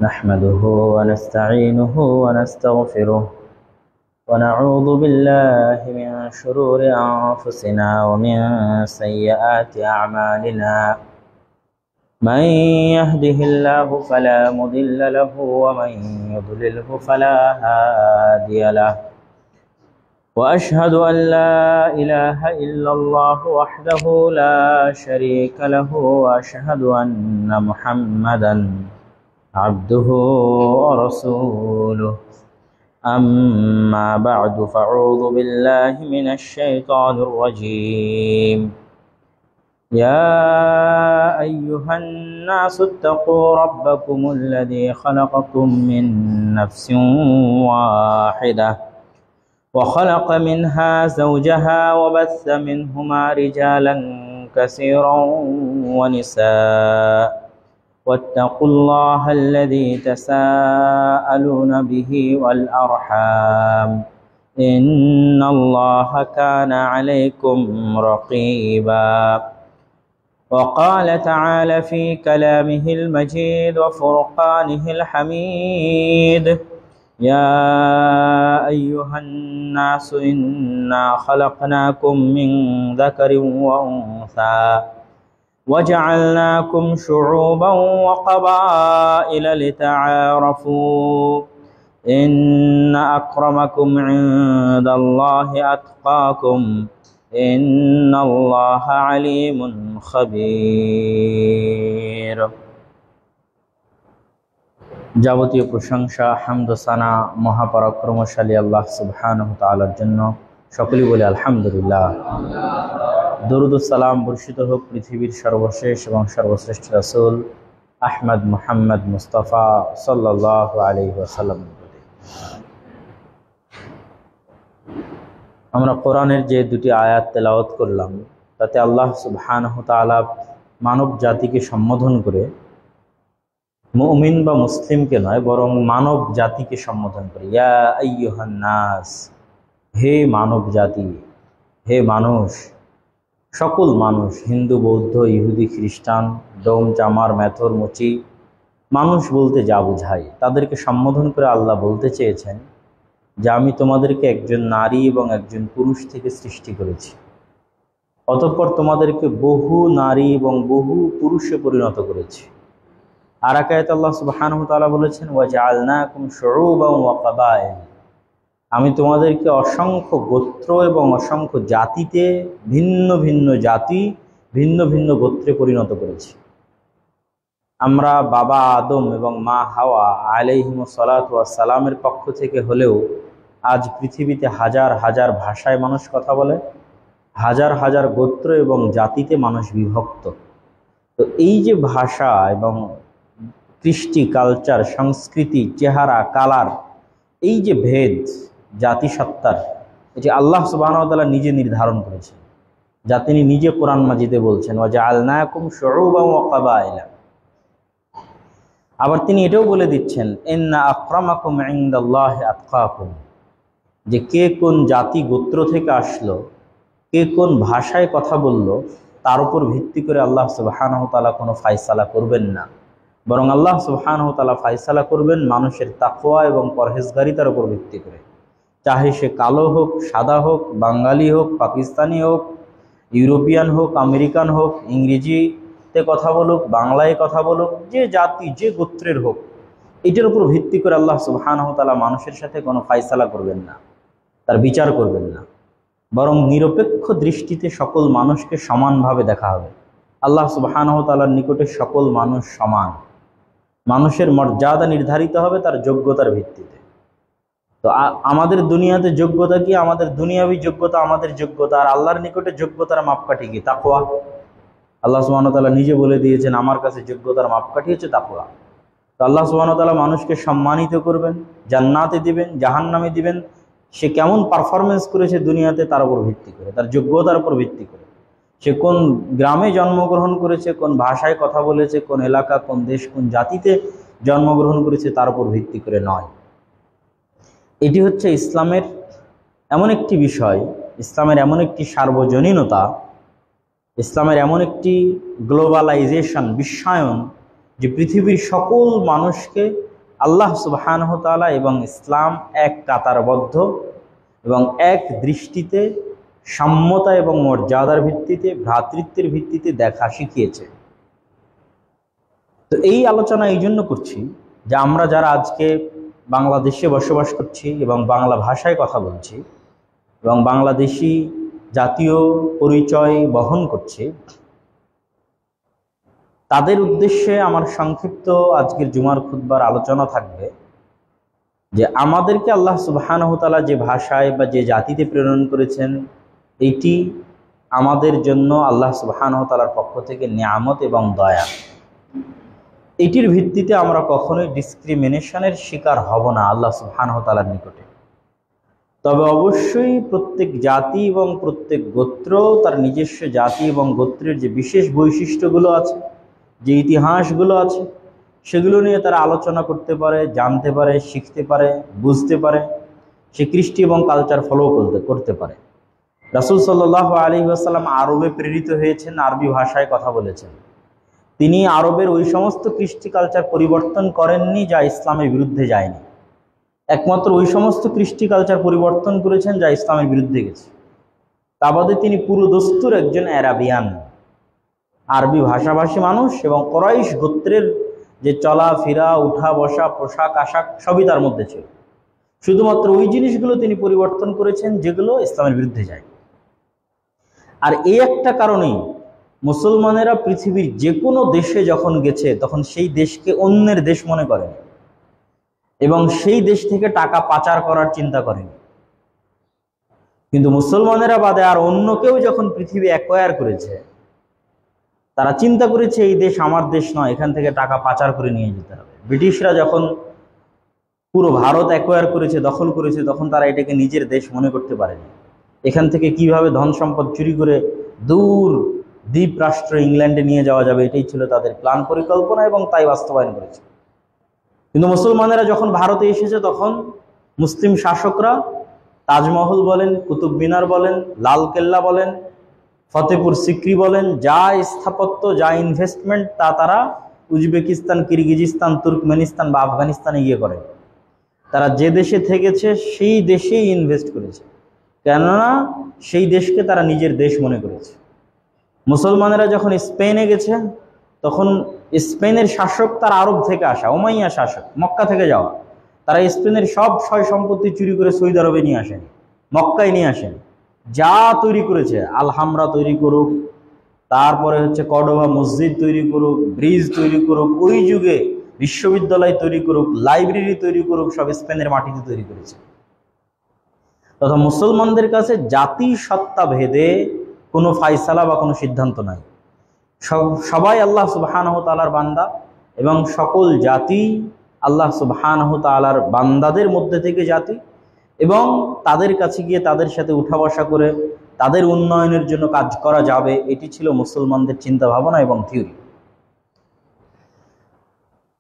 نحمده ونستعينه ونستغفره ونعوذ بالله من شرور أنفسنا ومن سيئات أعمالنا من يهده الله فلا مضل له ومن يضلله فلا هادي له وأشهد أن لا إله إلا الله وحده لا شريك له وأشهد أن محمدا عبده ورسوله أما بعد فأعوذ بالله من الشيطان الرجيم يا أيها الناس اتقوا ربكم الذي خلقكم من نفس واحدة وخلق منها زوجها وبث منهما رجالا كثيرا ونساء واتقوا الله الذي تساءلون به والأرحام إن الله كان عليكم رقيبا وقال تعالى في كلامه المجيد وفرقانه الحميد يا أيها الناس إنا خلقناكم من ذكر وأنثى وجعلناكم شعوبا وقبائل لتعارفوا إن أكرمكم عند الله أتقاكم إن الله عليم خبير। যাবতীয় প্রশংসা হামদ ও সানা মহাপরাক্রমশালী আল্লাহ সুবহানাহু তাআলার জন্য। সকলেই বলে আলহামদুলিল্লাহ। দরুদ ও সালাম বর্ষিত হোক পৃথিবীর সর্বশেষ এবং সর্বশ্রেষ্ঠ রাসূল আহমদ মুহাম্মদ মুস্তাফা সাল্লাল্লাহু আলাইহি ওয়াসাল্লাম। আমরা কোরআনের যে দুটি আয়াত তেলাওয়াত করলাম তাতে আল্লাহ সুবহানাহু তাআলা মানব জাতিকে সম্বোধন করে মুমিন বা মুসলিমকে নয় বরং মানব জাতিকে সম্বোধন করে ইয়া আইয়ুহান নাস, হে মানব জাতি, হে মানুষ, সকল মানুষ, হিন্দু বৌদ্ধ ইহুদি খ্রিস্টান ডোম চামার মেথর মুচি, মানুষ বলতে যা বোঝায় তাদেরকে সম্বোধন করে আল্লাহ বলতে চেয়েছেন যে আমি তোমাদেরকে একজন নারী এবং একজন পুরুষ থেকে সৃষ্টি করেছি, অতঃপর তোমাদেরকে বহু নারী এবং বহু পুরুষে পরিণত করেছি। আর এক আয়াতে আল্লাহ সুবহানাহু ওয়া তাআলা বলেছেন ওয়াজআলনাকুম শুউবান ওয়া কাবাইল, আমি তোমাদেরকে অসংখ্য গোত্র এবং অসংখ্য জাতিতে ভিন্ন ভিন্ন জাতি ভিন্ন ভিন্ন গোত্রে পরিণত করেছি। আমরা বাবা আদম এবং মা হাওয়া আলাইহিমুস সালাতু ওয়াস সালামের পক্ষ থেকে হলেও আজ পৃথিবীতে হাজার হাজার ভাষায় মানুষ কথা বলে, হাজার হাজার গোত্র এবং জাতিতে মানুষ বিভক্ত। তো এই যে ভাষা এবং কৃষ্টি কালচার সংস্কৃতি চেহারা কালার, এই যে ভেদ জাতিসত্তার, এটি আল্লাহ সুবহানাহু ওয়া তাআলা নিজে নির্ধারণ করেছেন, যা তিনি নিজে কোরআন মাজিদে বলছেন ওয়াজআলনাকুম শুউবান ওয়া কাবাইলা। আবার তিনি এটাও বলে দিচ্ছেন ইন্না আকরামাকুম ইনদাল্লাহি আতকাকুম, যে কে কোন জাতি গোত্র থেকে আসলো, কে কোন ভাষায় কথা বলল, তার উপর ভিত্তি করে আল্লাহ সুবহানাহু ওয়া তাআলা কোনো ফায়সালা করবেন না, বরং আল্লাহ সুবহানাহু ওয়া তাআলা ফায়সালা করবেন মানুষের তাকওয়া এবং পরহেজগারিতার উপর ভিত্তি করে। চাহে সে কালো হোক, সাদা হোক, বাঙালি হোক, পাকিস্তানি হোক, ইউরোপিয়ান হোক, আমেরিকান হোক, ইংরেজিতে কথা বলুক, বাংলায় কথা বলুক, যে জাতি যে গোত্রের হোক, এটার উপর ভিত্তি করে আল্লাহ সুবহানাহু ওয়া তাআলা মানুষের সাথে কোনো ফায়সালা করবেন না, তার বিচার করবেন না, বরং নিরপেক্ষ দৃষ্টিতে সকল মানুষকে সমানভাবে দেখা হবে। আল্লাহ সুবহানাহু ওয়া তাআলার নিকটে সকল মানুষ সমান, মানুষের মর্যাদা নির্ধারিত হবে তার যোগ্যতার ভিত্তিতে। তো আমাদের দুনিয়াতে যোগ্যতা কি? আমাদের দুনিয়াবী যোগ্যতা আমাদের যোগ্যতা, আর আল্লাহর নিকটে যোগ্যতার মাপকাঠি কি? তাকওয়া। আল্লাহ সুবহানাহু ওয়া তাআলা নিজে বলে দিয়েছেন আমার কাছে যোগ্যতার মাপকাঠি হচ্ছে তাকওয়া। তো আল্লাহ সুবহানাহু ওয়া তাআলা মানুষকে সম্মানিত করবেন, জান্নাতে দিবেন, জাহান্নামে দিবেন, সে কেমন পারফরমেন্স করেছে দুনিয়াতে তার উপর ভিত্তি করে, তার যোগ্যতার উপর ভিত্তি করে, সে কোন গ্রামে জন্মগ্রহণ করেছে, কোন ভাষায় কথা বলেছে, কোন এলাকা, কোন দেশ, কোন জাতিতে জন্মগ্রহণ করেছে তার উপর ভিত্তি করে নয়। এটি হচ্ছে ইসলামের এমন একটি বিষয়, ইসলামের এমন একটি সার্বজনীনতা, ইসলামের এমন একটি গ্লোবালাইজেশন, বিশ্বায়ন, যে পৃথিবীর সকল মানুষকে আল্লাহ সুবহানাহু ওয়া তাআলা এবং ইসলাম এক কাতারবদ্ধ এবং এক দৃষ্টিতে সাম্যতা এবং মর্যাদার ভিত্তিতে, ভ্রাতৃত্বের ভিত্তিতে দেখা শিখিয়েছে। তো এই আলোচনা এই জন্য করছি যে আমরা যারা আজকে বাংলাদেশে বসবাস করছি এবং বাংলা ভাষায় কথা বলছি এবং বাংলাদেশি জাতীয় পরিচয় বহন করছি, তাদের উদ্দেশ্যে আমার সংক্ষিপ্ত আজকের জুমার খুতবার আলোচনা থাকবে যে আমাদেরকে আল্লাহ সুবহানাহু ওয়া তাআলা যে ভাষায় বা যে জাতিতে প্রেরণ করেছেন, এটি আমাদের জন্য আল্লাহ সুবহানাহু ওয়া তাআলার পক্ষ থেকে নিয়ামত এবং দয়া। এটির ভিত্তিতে আমরা কখনোই ডিসক্রিমিনেশনের শিকার হব না আল্লাহ সুবহানাহু ওয়া তাআলার নিকটে। তবে অবশ্যই প্রত্যেক জাতি এবং প্রত্যেক গোত্র তার নিজস্ব জাতি এবং গোত্রের যে বিশেষ বৈশিষ্ট্যগুলো আছে, যে ইতিহাসগুলো আছে, সেগুলো নিয়ে তারা আলোচনা করতে পারে, জানতে পারে, শিখতে পারে, বুঝতে পারে, সে কৃষ্টি এবং কালচার ফলো করতে পারে। রাসূল সাল্লাল্লাহু আলাইহি ওয়াসাল্লাম আরবে প্রেরিত হয়েছেন, আরবি ভাষায় কথা বলেছেন। তিনি আরবের ওই সমস্ত কৃষ্টি কালচার পরিবর্তন করেননি যা ইসলামের বিরুদ্ধে যায়নি, একমাত্র ওই সমস্ত কৃষ্টি কালচার পরিবর্তন করেছেন যা ইসলামের বিরুদ্ধে গেছে। তা বাদে তিনি পুরো দস্তুর একজন অ্যারাবিয়ান, আরবি ভাষাভাষী মানুষ এবং কুরাইশ গোত্রের যে চলাফেরা, উঠা বসা, পোশাক আশাক সবই তার মধ্যে ছিল। শুধুমাত্র ওই জিনিসগুলো তিনি পরিবর্তন করেছেন যেগুলো ইসলামের বিরুদ্ধে যায়। আর এই একটা কারণেই মুসলমানেরা পৃথিবীর যে কোনো দেশে যখন গেছে তখন সেই দেশকে অন্যের দেশ মনে করেন এবং সেই দেশ থেকে টাকা পাচার করার চিন্তা করেন। কিন্তু মুসলমানেরা বাদে আর অন্য কেউ যখন পৃথিবী অ্যাকোয়ার করেছে, তারা চিন্তা করেছে এই দেশ আমার দেশ নয়, এখান থেকে টাকা পাচার করে নিয়ে যেতে হবে। ব্রিটিশরা যখন পুরো ভারত অ্যাকোয়ার করেছে, দখল করেছে, তখন তারা এটাকে নিজের দেশ মনে করতে পারেনি। এখান থেকে কিভাবে ধন সম্পদ চুরি করে দূর দ্বীপ রাষ্ট্র ইংল্যান্ডে নিয়ে যাওয়া যাবে, এটাই ছিল তাদের প্ল্যান, পরিকল্পনা, এবং তাই বাস্তবায়ন করেছে। কিন্তু মুসলমানেরা যখন ভারতে এসেছে তখন মুসলিম শাসকরা তাজমহল বলেন, কুতুব মিনার বলেন, লাল কেল্লা বলেন, ফতেপুর সিক্রি বলেন, যা স্থাপত্য, যা ইনভেস্টমেন্ট তা তারা উজবেকিস্তান, কিরগিজস্তান, তুর্কমেনিস্তান বা আফগানিস্তানে গিয়ে করে। তারা যে দেশে থেকেছে সেই দেশেই ইনভেস্ট করেছে, কেননা সেই দেশকে তারা নিজের দেশ মনে করেছে। মুসলমানেরা যখন স্পেনে গেছে তখন স্পেনের শাসক তার আরব থেকে আসা, উমাইয়া শাসক, মক্কা থেকে যাওয়া। তারা স্পেনের সব সয় সম্পত্তি চুরি করে সৌদি আরবে নিয়ে আসেন, মক্কায় নিয়ে আসেন। যা তৈরি করেছে, আলহামরা তৈরি করুক, তারপরে হচ্ছে কর্ডোবা মসজিদ তৈরি করুক, ব্রিজ তৈরি করুক, ওই যুগে বিশ্ববিদ্যালয় তৈরি করুক, লাইব্রেরি তৈরি করুক, সব স্পেনের মাটিতে তৈরি করেছে। তথা মুসলমানদের কাছে জাতি সত্তা ভেদে কোনো ফায়সালা বা কোনো সিদ্ধান্ত নাই। সবাই আল্লাহ সুবহানাহু ওয়া তাআলার বান্দা এবং সকল জাতি আল্লাহ সুবহানাহু ওয়া তাআলার বান্দাদের মধ্যে থেকে জাতি, এবং তাদের কাছে গিয়ে তাদের সাথে উঠা বসা করে তাদের উন্নয়নের জন্য কাজ করা যাবে, এটি ছিল মুসলমানদের চিন্তা ভাবনা এবং থিওরি।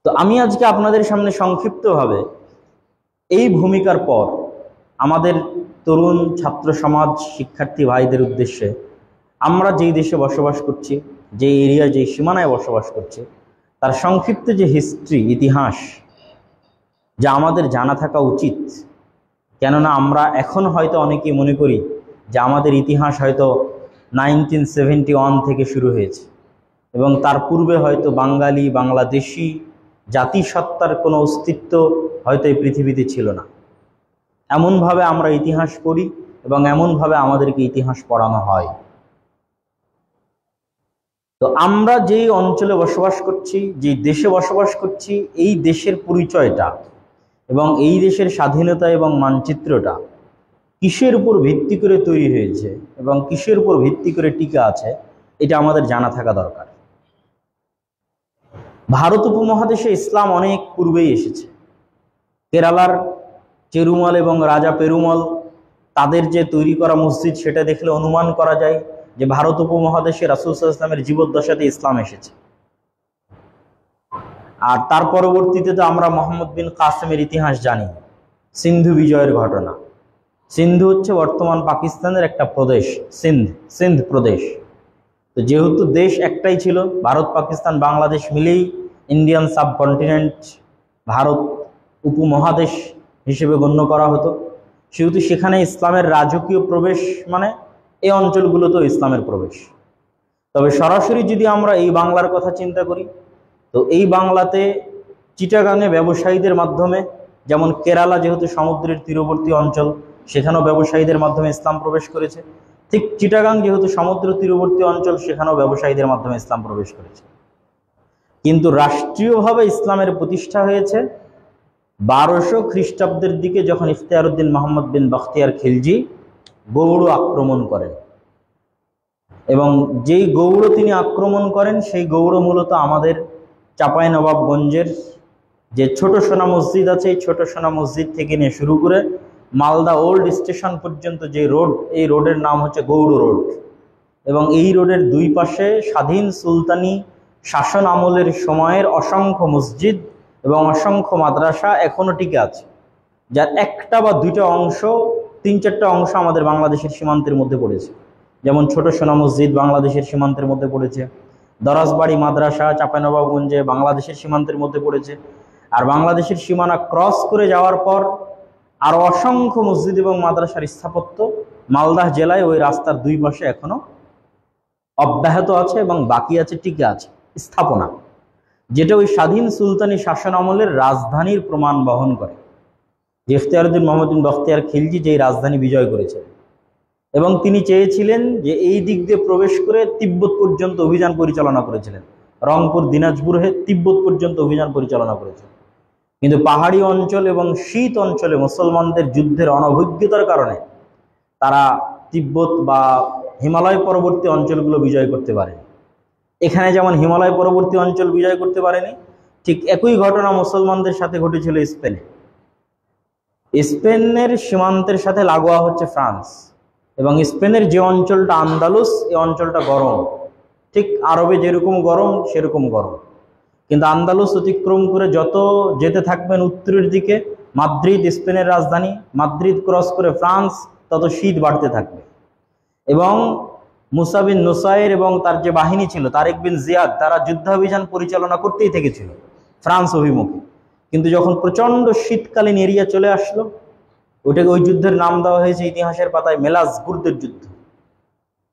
তো আমি আজকে আপনাদের সামনে সংক্ষিপ্তভাবে এই ভূমিকার পর আমাদের তরুণ ছাত্র সমাজ, শিক্ষার্থী ভাইদের উদ্দেশ্যে আমরা যেই দেশে বসবাস করছি, যে এরিয়া, যে সীমানায় বসবাস করছি, তার সংক্ষিপ্ত যে হিস্ট্রি, ইতিহাস, যা আমাদের জানা থাকা উচিত। কেননা আমরা এখন হয়তো অনেকেই মনে করি যে আমাদের ইতিহাস হয়তো 1971 থেকে শুরু হয়েছে এবং তার পূর্বে হয়তো বাঙালি, বাংলাদেশি জাতিসত্তার কোনো অস্তিত্ব হয়তো এই পৃথিবীতে ছিল না। এমনভাবে আমরা ইতিহাস পড়ি এবং এমনভাবে আমাদেরকে ইতিহাস পড়ানো হয়। তো আমরা যেই অঞ্চলে বসবাস করছি, যেই দেশে বসবাস করছি, এই দেশের পরিচয়টা এবং এই দেশের স্বাধীনতা এবং মানচিত্রটা কিসের উপর ভিত্তি করে তৈরি হয়েছে এবং কিসের উপর ভিত্তি করে টিকে আছে, এটা আমাদের জানা থাকা দরকার। ভারত উপমহাদেশে ইসলাম অনেক পূর্বেই এসেছে। কেরালার চেরুমল এবং রাজা পেরুমল, তাদের যে তৈরি করা মসজিদ, সেটা দেখলে অনুমান করা যায় যে ভারত উপমহাদেশে রাসূল সাল্লাল্লাহু আলাইহি ওয়াসাল্লামের জীবদ্দশাতে ইসলাম এসেছে। আর তার পরবর্তীতে তো আমরা মোহাম্মদ বিন কাসেমের ইতিহাস জানি, সিন্ধু বিজয়ের ঘটনা। সিন্ধু হচ্ছে বর্তমান পাকিস্তানের একটা প্রদেশ, সিন্ধ প্রদেশ। তো যেহেতু দেশ একটাই ছিল, ভারত, পাকিস্তান, বাংলাদেশ মিলেই ইন্ডিয়ান সাবকন্টিনেন্ট, ভারত উপমহাদেশ হিসেবে গণ্য করা হতো, সেহেতু সেখানে ইসলামের রাজকীয় প্রবেশ মানে এই অঞ্চলগুলোতেও ইসলামের প্রবেশ। তবে সরাসরি যদি আমরা এই বাংলার কথা চিন্তা করি, তো এই বাংলাতে চিটাগাংয়ে ব্যবসায়ীদের মাধ্যমে, যেমন কেরালা যেহেতু সমুদ্রের তীরবর্তী অঞ্চল, সেখানেও ব্যবসায়ীদের মাধ্যমে ইসলাম প্রবেশ করেছে, ঠিক চিটাগাং যেহেতু সমুদ্র তীরবর্তী অঞ্চল, সেখানেও ব্যবসায়ীদের মাধ্যমে ইসলাম প্রবেশ করেছে। কিন্তু রাষ্ট্রীয়ভাবে ইসলামের প্রতিষ্ঠা হয়েছে 1200 খ্রিস্টাব্দের দিকে, যখন ইখতিয়ারউদ্দিন মোহাম্মদ বিন বখতিয়ার খিলজি গৌড় আক্রমণ করেন। এবং যেই গৌড় তিনি আক্রমণ করেন, সেই গৌড় মূলত আমাদের চাঁপাইনবাবগঞ্জের যে ছোট সোনা মসজিদ আছে, এই ছোট সোনা মসজিদ থেকে নিয়ে শুরু করে মালদা ওল্ড স্টেশন পর্যন্ত যে রোড, এই রোডের নাম হচ্ছে গৌড় রোড। এবং এই রোডের দুই পাশে স্বাধীন সুলতানি শাসন আমলের সময়ের অসংখ্য মসজিদ এবং অসংখ্য মাদ্রাসা এখনো টিকে আছে, যার একটা বা দুইটা অংশ, 3-4টা অংশ আমাদের বাংলাদেশের সীমান্তের মধ্যে পড়েছে। যেমন ছোট সোনা মসজিদ বাংলাদেশের সীমান্তের মধ্যে পড়েছে, দরাজবাড়ি মাদ্রাসা চাঁপাইনবাবগঞ্জে বাংলাদেশের সীমান্তের মধ্যে পড়েছে। আর বাংলাদেশের সীমানা ক্রস করে যাওয়ার পর আরও অসংখ্য মসজিদ এবং মাদ্রাসার স্থাপত্য মালদহ জেলায় ওই রাস্তার দুই পাশে এখনো অব্যাহত আছে এবং বাকি আছে, টিকে আছে স্থাপনা, যেটা ওই স্বাধীন সুলতানি শাসন আমলের রাজধানীর প্রমাণ বহন করে, যে ইখতিয়ারউদ্দিন মোহাম্মদ বিন বখতিয়ার খিলজি যেই রাজধানী বিজয় করেছিলেন। এবং তিনি চেয়েছিলেন যে এই দিক দিয়ে প্রবেশ করে তিব্বত পর্যন্ত অভিযান পরিচালনা করেছিলেন, রংপুর দিনাজপুর হয়ে তিব্বত পর্যন্ত অভিযান পরিচালনা করেছিলেন। কিন্তু পাহাড়ি অঞ্চল এবং শীত অঞ্চলে মুসলমানদের যুদ্ধের অনভিজ্ঞতার কারণে তারা তিব্বত বা হিমালয় পরবর্তী অঞ্চলগুলো বিজয় করতে পারেনি। এখানে যেমন হিমালয় পরবর্তী অঞ্চল বিজয় করতে পারেনি, ঠিক একই ঘটনা মুসলমানদের সাথে ঘটেছিল স্পেনে। স্পেনের সীমান্তের সাথে লাগোয়া হচ্ছে ফ্রান্স, এবং স্পেনের যে অঞ্চলটা আন্দালুস, এই অঞ্চলটা গরম, ঠিক আরবে যেরকম গরম সেরকম গরম। কিন্তু আন্দালুস অতিক্রম করে যত যেতে থাকবেন উত্তরের দিকে, মাদ্রিদ স্পেনের রাজধানী, মাদ্রিদ ক্রস করে ফ্রান্স, তত শীত বাড়তে থাকবে। এবং মুসা বিন নুসাইর এবং তার যে বাহিনী ছিল তারেক বিন জিয়াদ, তারা যুদ্ধাভিযান পরিচালনা করতেই থেকেছিল ফ্রান্স অভিমুখে। কিন্তু যখন প্রচণ্ড শীতকালীন এরিয়া চলে আসলো, ওটাকে ওই যুদ্ধের নাম দেওয়া হয়েছে ইতিহাসের পাতায় মেলাজগুর্দের যুদ্ধ।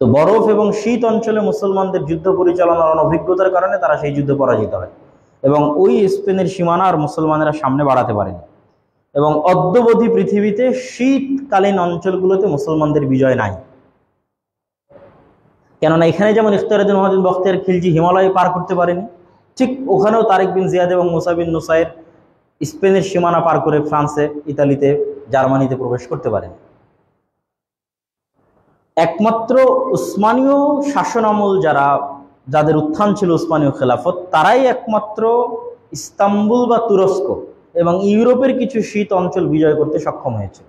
তো বরফ এবং শীত অঞ্চলে মুসলমানদের যুদ্ধ পরিচালনার অনভিজ্ঞতার কারণে তারা সেই যুদ্ধে পরাজিত হয়, এবং ওই স্পেনের সীমানা আর মুসলমানেরা সামনে বাড়াতে পারেনি। এবং অদ্যবধি পৃথিবীতে শীতকালীন অঞ্চলগুলোতে মুসলমানদের বিজয় নাই। কেননা এখানে যেমন ইখতিয়ারউদ্দিন মোহাম্মদ বিন বখতিয়ার খিলজি হিমালয় পার করতে পারেনি, ঠিক ওখানেও তারেক বিন জিয়াদ এবং মুসা বিন নুসাইর স্পেনের সীমানা পার করে ফ্রান্সে, ইতালিতে, জার্মানিতে প্রবেশ করতে পারেনি। একমাত্র উসমানীয় শাসন আমল যাদের উত্থান ছিল উসমানীয় খেলাফত, তারাই একমাত্র ইস্তাম্বুল বা তুরস্ক এবং ইউরোপের কিছু শীত অঞ্চল বিজয় করতে সক্ষম হয়েছে।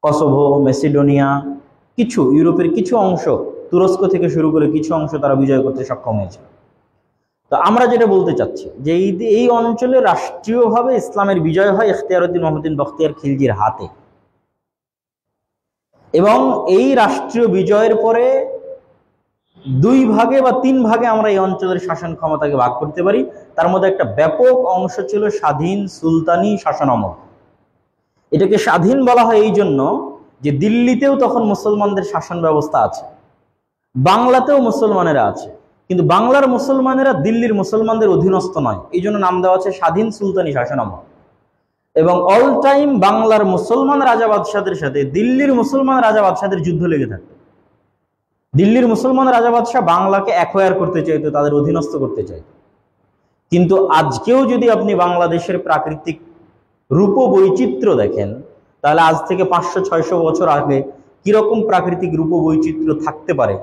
কসোভো, মেসিডোনিয়া, কিছু ইউরোপের কিছু অংশ, তুরস্ক থেকে শুরু করে কিছু অংশ তারা বিজয় করতে সক্ষম হয়েছে। তো আমরা যেটা বলতে চাচ্ছি যে এই অঞ্চলে রাষ্ট্রীয়ভাবে ইসলামের বিজয় হয় ইখতিয়ারউদ্দিন মোহাম্মদ বিন বখতিয়ার খিলজির হাতে। এবং এই রাষ্ট্রীয় বিজয়ের পরে 2 ভাগে বা 3 ভাগে আমরা এই অঞ্চলের শাসন ক্ষমতাকে ভাগ করতে পারি। তার মধ্যে একটা ব্যাপক অংশ ছিল স্বাধীন সুলতানি শাসন আমল। এটাকে স্বাধীন বলা হয় এই জন্য যে দিল্লিতেও তখন মুসলমানদের শাসন ব্যবস্থা আছে, বাংলাতেও মুসলমানেরা আছে, কিন্তু বাংলার মুসলমানেরা দিল্লির মুসলমানদের অধীনস্থ নয়, এই জন্য নাম দেওয়া আছে স্বাধীন সুলতানি শাসন আমল। এবং অল টাইম বাংলার মুসলমান রাজা বাদশাদের সাথে দিল্লির মুসলমান রাজা বাদশাদের যুদ্ধ লেগে থাকতো। দিল্লির মুসলমান রাজা বাদশাহ বাংলাকে অ্যাকোয়ার করতে চাইতো, তাদের অধীনস্থ করতে চাইতো। কিন্তু আজকেও যদি আপনি বাংলাদেশের প্রাকৃতিক রূপ বৈচিত্র্য দেখেন, তাহলে আজ থেকে 500-600 বছর আগে কিরকম প্রাকৃতিক রূপ বৈচিত্র্য থাকতে পারে,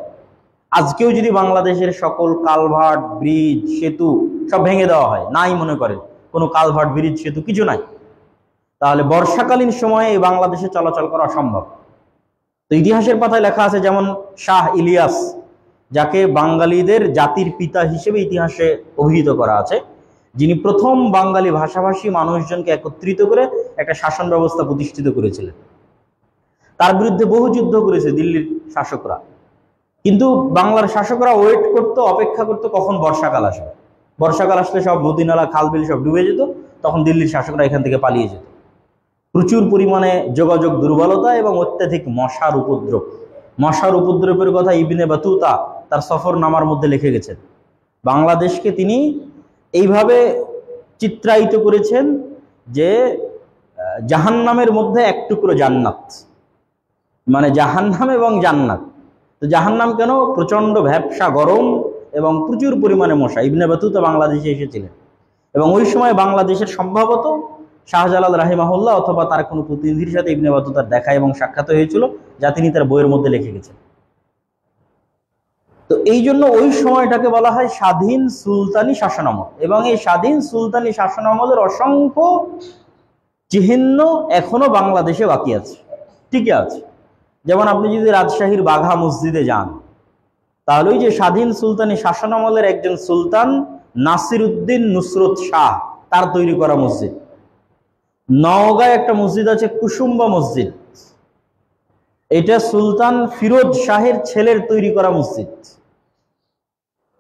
আজকেও যদি বাংলাদেশের সকল কালভার্ট, ব্রিজ, সেতু সব ভেঙে দেওয়া হয়, নাই মনে করেন কোনো কালভার্ট, ব্রিজ, সেতু কিছু নাই, তাহলে বর্ষাকালীন সময়ে এই বাংলাদেশে চলাচল করা অসম্ভব। তো ইতিহাসের পাতায় লেখা আছে, যেমন শাহ ইলিয়াস, যাকে বাঙালিদের জাতির পিতা হিসেবে ইতিহাসে অভিহিত করা আছে, যিনি প্রথম বাঙালি ভাষাভাষী মানুষজনকে একত্রিত করে একটা শাসন ব্যবস্থা প্রতিষ্ঠিত করেছিলেন। তার বিরুদ্ধে বহু যুদ্ধ করেছে দিল্লির শাসকরা, কিন্তু বাংলার শাসকরা ওয়েট করতো, অপেক্ষা করতো কখন বর্ষাকাল আসবে। বর্ষাকাল আসলে সব নদী নালা খাল বিল সব ডুবে যেত, তখন দিল্লির শাসকরা এখান থেকে পালিয়ে যেত। প্রচুর পরিমাণে যোগাযোগ দুর্বলতা এবং অত্যাধিক মশার উপদ্রব। মশার উপদ্রবের কথা ইবনে বাতুতা তার সফরনামার মধ্যে লিখে গেছেন। বাংলাদেশকে তিনি এইভাবে চিত্রায়িত করেছেন যে জাহান্নামের মধ্যে এক টুকরো জান্নাত, মানে জাহান্নাম এবং জান্নাত। তো জাহান্নাম কেন? প্রচণ্ড ভ্যাপসা গরম এবং প্রচুর পরিমাণে মশা। ইবনে বাতুতা বাংলাদেশে এসেছিলেন এবং ওই সময় বাংলাদেশের সম্ভবত শাহজালাল রাহিমাহুল্লাহ অথবা তার কোনো প্রতিনিধির সাথে ইবনে বাতুতার দেখা এবং সাক্ষাৎ হয়েছিল, যা তিনি তার বইয়ের মধ্যে লিখে গেছেন। তো এই জন্য ওই সময়টাকে বলা হয় স্বাধীন সুলতানি শাসনামল, এবং এই স্বাধীন সুলতানি শাসনামলের অসংখ্য চিহ্ন এখনো বাংলাদেশে বাকি আছে, টিকে আছে। যেমন আপনি যদি রাজশাহীর বাঘা মসজিদে যান, তাহলে ওই যে স্বাধীন সুলতানি শাসনামলের একজন সুলতান নাসির উদ্দিন নুসরত শাহ তার তৈরি করা মসজিদ। নওগাঁয় একটা মসজিদ আছে কুসুম্বা মসজিদ, এটা সুলতান ফিরোজ শাহের ছেলের তৈরি করা মসজিদ।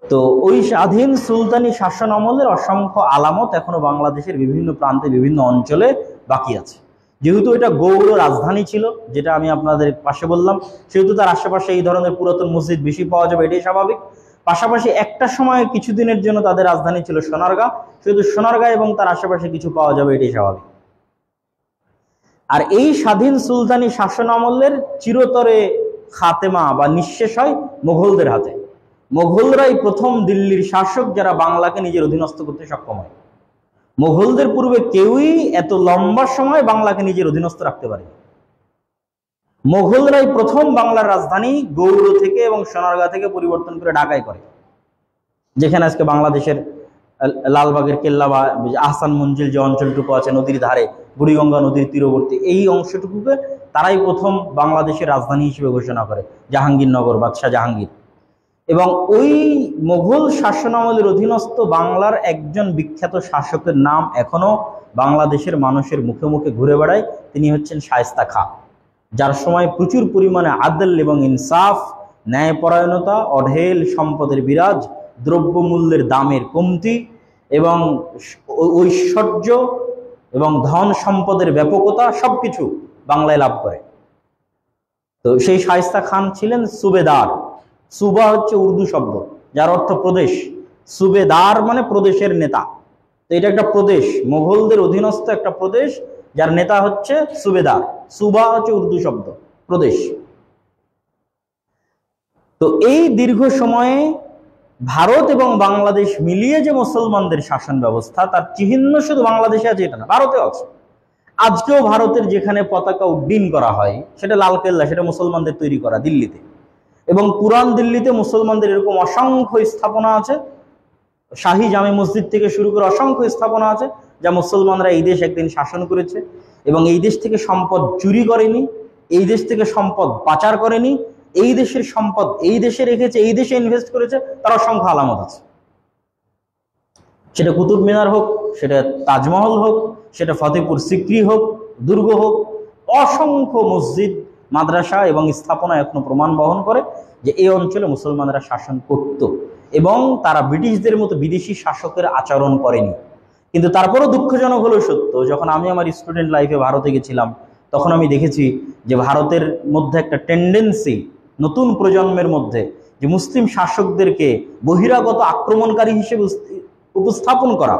তো ওই স্বাধীন সুলতানি শাসন আমলের অসংখ্য আলামত এখনো বাংলাদেশের বিভিন্ন প্রান্তে বিভিন্ন অঞ্চলে বাকি আছে। যেহেতু এটা গৌড় রাজধানী ছিল, যেটা আমি আপনাদের পাশে বললাম, সেহেতু তার আশেপাশে এই ধরনের পুরাতন মসজিদ বেশি পাওয়া যাবে, এটাই স্বাভাবিক। পাশাপাশি একটা সময় কিছুদিনের জন্য তাদের রাজধানী ছিল সোনারগাঁ, সেহেতু সোনারগাঁ এবং তার আশেপাশে কিছু পাওয়া যাবে, এটাই স্বাভাবিক। আর এই স্বাধীন সুলতানি শাসন আমলের চিরতরে খাতেমা বা নিঃশেষ হয় মোগলদের হাতে। মোগলরাই প্রথম দিল্লির শাসক যারা বাংলাকে নিজের অধীনস্থ করতে সক্ষম হয়। মোগলদের পূর্বে কেউই এত লম্বা সময় বাংলাকে নিজের অধীনস্থ রাখতে পারে। মোগলরাই প্রথম বাংলার রাজধানী গৌড় থেকে এবং সোনারগাঁ থেকে পরিবর্তন করে ঢাকায় করে, যেখানে আজকে বাংলাদেশের লালবাগের কেল্লা বা আহসান মঞ্জিল যে অঞ্চলটুকু আছে নদীর ধারে, বুড়িগঙ্গা নদীর তীরবর্তী, এই অংশটুকুকে তারাই প্রথম বাংলাদেশের রাজধানী হিসেবে ঘোষণা করে, জাহাঙ্গীরনগর, বাদশাহ জাহাঙ্গীর। এবং ওই মোগল শাসনামলের অধীনস্থ বাংলার একজন বিখ্যাত শাসকের নাম এখনো বাংলাদেশের মানুষের মুখে মুখে ঘুরে বেড়ায়, তিনি হচ্ছেন শায়েস্তা খাঁ, যার সময় প্রচুর পরিমাণে আদল এবং ইনসাফ, ন্যায়পরায়ণতা, অঢেল সম্পদের বিরাজ, দ্রব্যমূল্যের দামের কমতি এবং ঐশ্বর্য এবং ধন সম্পদের ব্যাপকতা সবকিছু বাংলায় লাভ করে। তো সেই শায়েস্তা খান ছিলেন সুবেদার। সুবা হচ্ছে উর্দু শব্দ যার অর্থ প্রদেশ, সুবেদার মানে প্রদেশের নেতা। তো এটা একটা প্রদেশ, মোগলদের অধীনস্থ একটা প্রদেশ, যার নেতা হচ্ছে সুবেদার। সুবা হচ্ছে উর্দু শব্দ, প্রদেশ। তো এই দীর্ঘ সময়ে ভারত এবং বাংলাদেশ মিলিয়ে যে মুসলমানদের শাসন ব্যবস্থা, তার চিহ্ন শুধু বাংলাদেশে আছে এটা না, ভারতেও আছে। আজকেও ভারতের যেখানে পতাকা উড্ডীন করা হয় সেটা লালকেল্লা, সেটা মুসলমানদের তৈরি করা দিল্লিতে। এবং পুরান দিল্লিতে মুসলমানদের এরকম অসংখ্য স্থাপনা আছে, শাহী জামে মসজিদ থেকে শুরু করে অসংখ্য স্থাপনা আছে, যা মুসলমানরা এই দেশ একদিন শাসন করেছে এবং এই দেশ থেকে সম্পদ চুরি করেনি, এই দেশ থেকে সম্পদ পাচার করেনি, এই দেশের সম্পদ এই দেশে রেখেছে, এই দেশে ইনভেস্ট করেছে, তার অসংখ্য আলামত আছে। সেটা কুতুব মিনার হোক, সেটা তাজমহল হোক, সেটা ফতেপুর সিক্রি হোক, দুর্গ হোক, অসংখ্য মসজিদ, মাদ্রাসা এবং স্থাপনা এখনো প্রমাণ বহন করে যে এই অঞ্চলে মুসলমানরা শাসন করত এবং তারা ব্রিটিশদের মতো বিদেশি শাসকের আচরণ করেনি। কিন্তু তারপরও দুঃখজনক হলো সত্য, যখন আমি আমার স্টুডেন্ট লাইফে ভারতে গেছিলাম, তখন আমি দেখেছি যে ভারতের মধ্যে একটা টেন্ডেন্সি নতুন প্রজন্মের মধ্যে যে মুসলিম শাসকদেরকে বহিরাগত আক্রমণকারী হিসেবে উপস্থাপন করা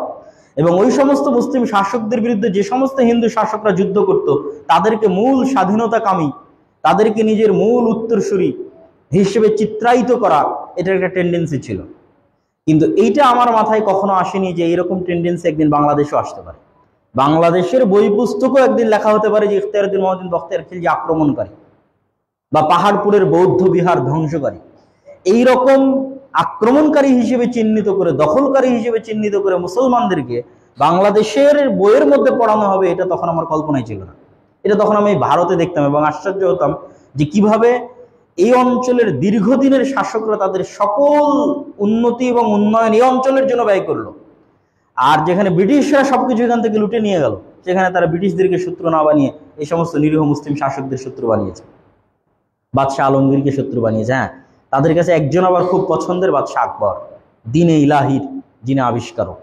এবং ওই সমস্ত মুসলিম শাসকদের বিরুদ্ধে যে সমস্ত হিন্দু শাসকরা যুদ্ধ করত তাদেরকে মূল স্বাধীনতাকামী, তাদেরকে নিজের মূল উত্তরসূরি হিসেবে চিত্রায়িত করা, এটার একটা টেন্ডেন্সি ছিল। কিন্তু এইটা আমার মাথায় কখনো আসেনি যে এরকম টেন্ডেন্সি একদিন বাংলাদেশেও আসতে পারে। বাংলাদেশের বই পুস্তকও একদিন লেখা হতে পারে যে ইখতিয়ারউদ্দিন মহসিন বখতিয়ার খিলজি আক্রমণকারী বা পাহাড়পুরের বৌদ্ধ বিহার ধ্বংসকারী, এইরকম আক্রমণকারী হিসেবে চিহ্নিত করে, দখলকারী হিসেবে চিহ্নিত করে মুসলমানদেরকে বাংলাদেশের বইয়ের মধ্যে পড়ানো হবে, এটা তখন আমার কল্পনাই ছিল না। এটা তখন আমি ভারতে দেখতাম এবং আশ্চর্য হতাম যে কিভাবে এই অঞ্চলের দীর্ঘদিনের শাসকরা তাদের সকল উন্নতি এবং উন্নয়ন এই অঞ্চলের জন্য ব্যয় করলো। আর যেখানে ব্রিটিশরা সবকিছু এখান থেকে লুটে নিয়ে গেল, সেখানে তারা ব্রিটিশদেরকে শত্রু না বানিয়ে এই সমস্ত নিরীহ মুসলিম শাসকদের শত্রু বানিয়েছে, বাদশাহ আলমগীরকে শত্রু বানিয়েছে। হ্যাঁ, তাদের কাছে একজন আবার খুব পছন্দের, বাদশাহ আকবর, দিনে ইলাহির যিনি আবিষ্কারক,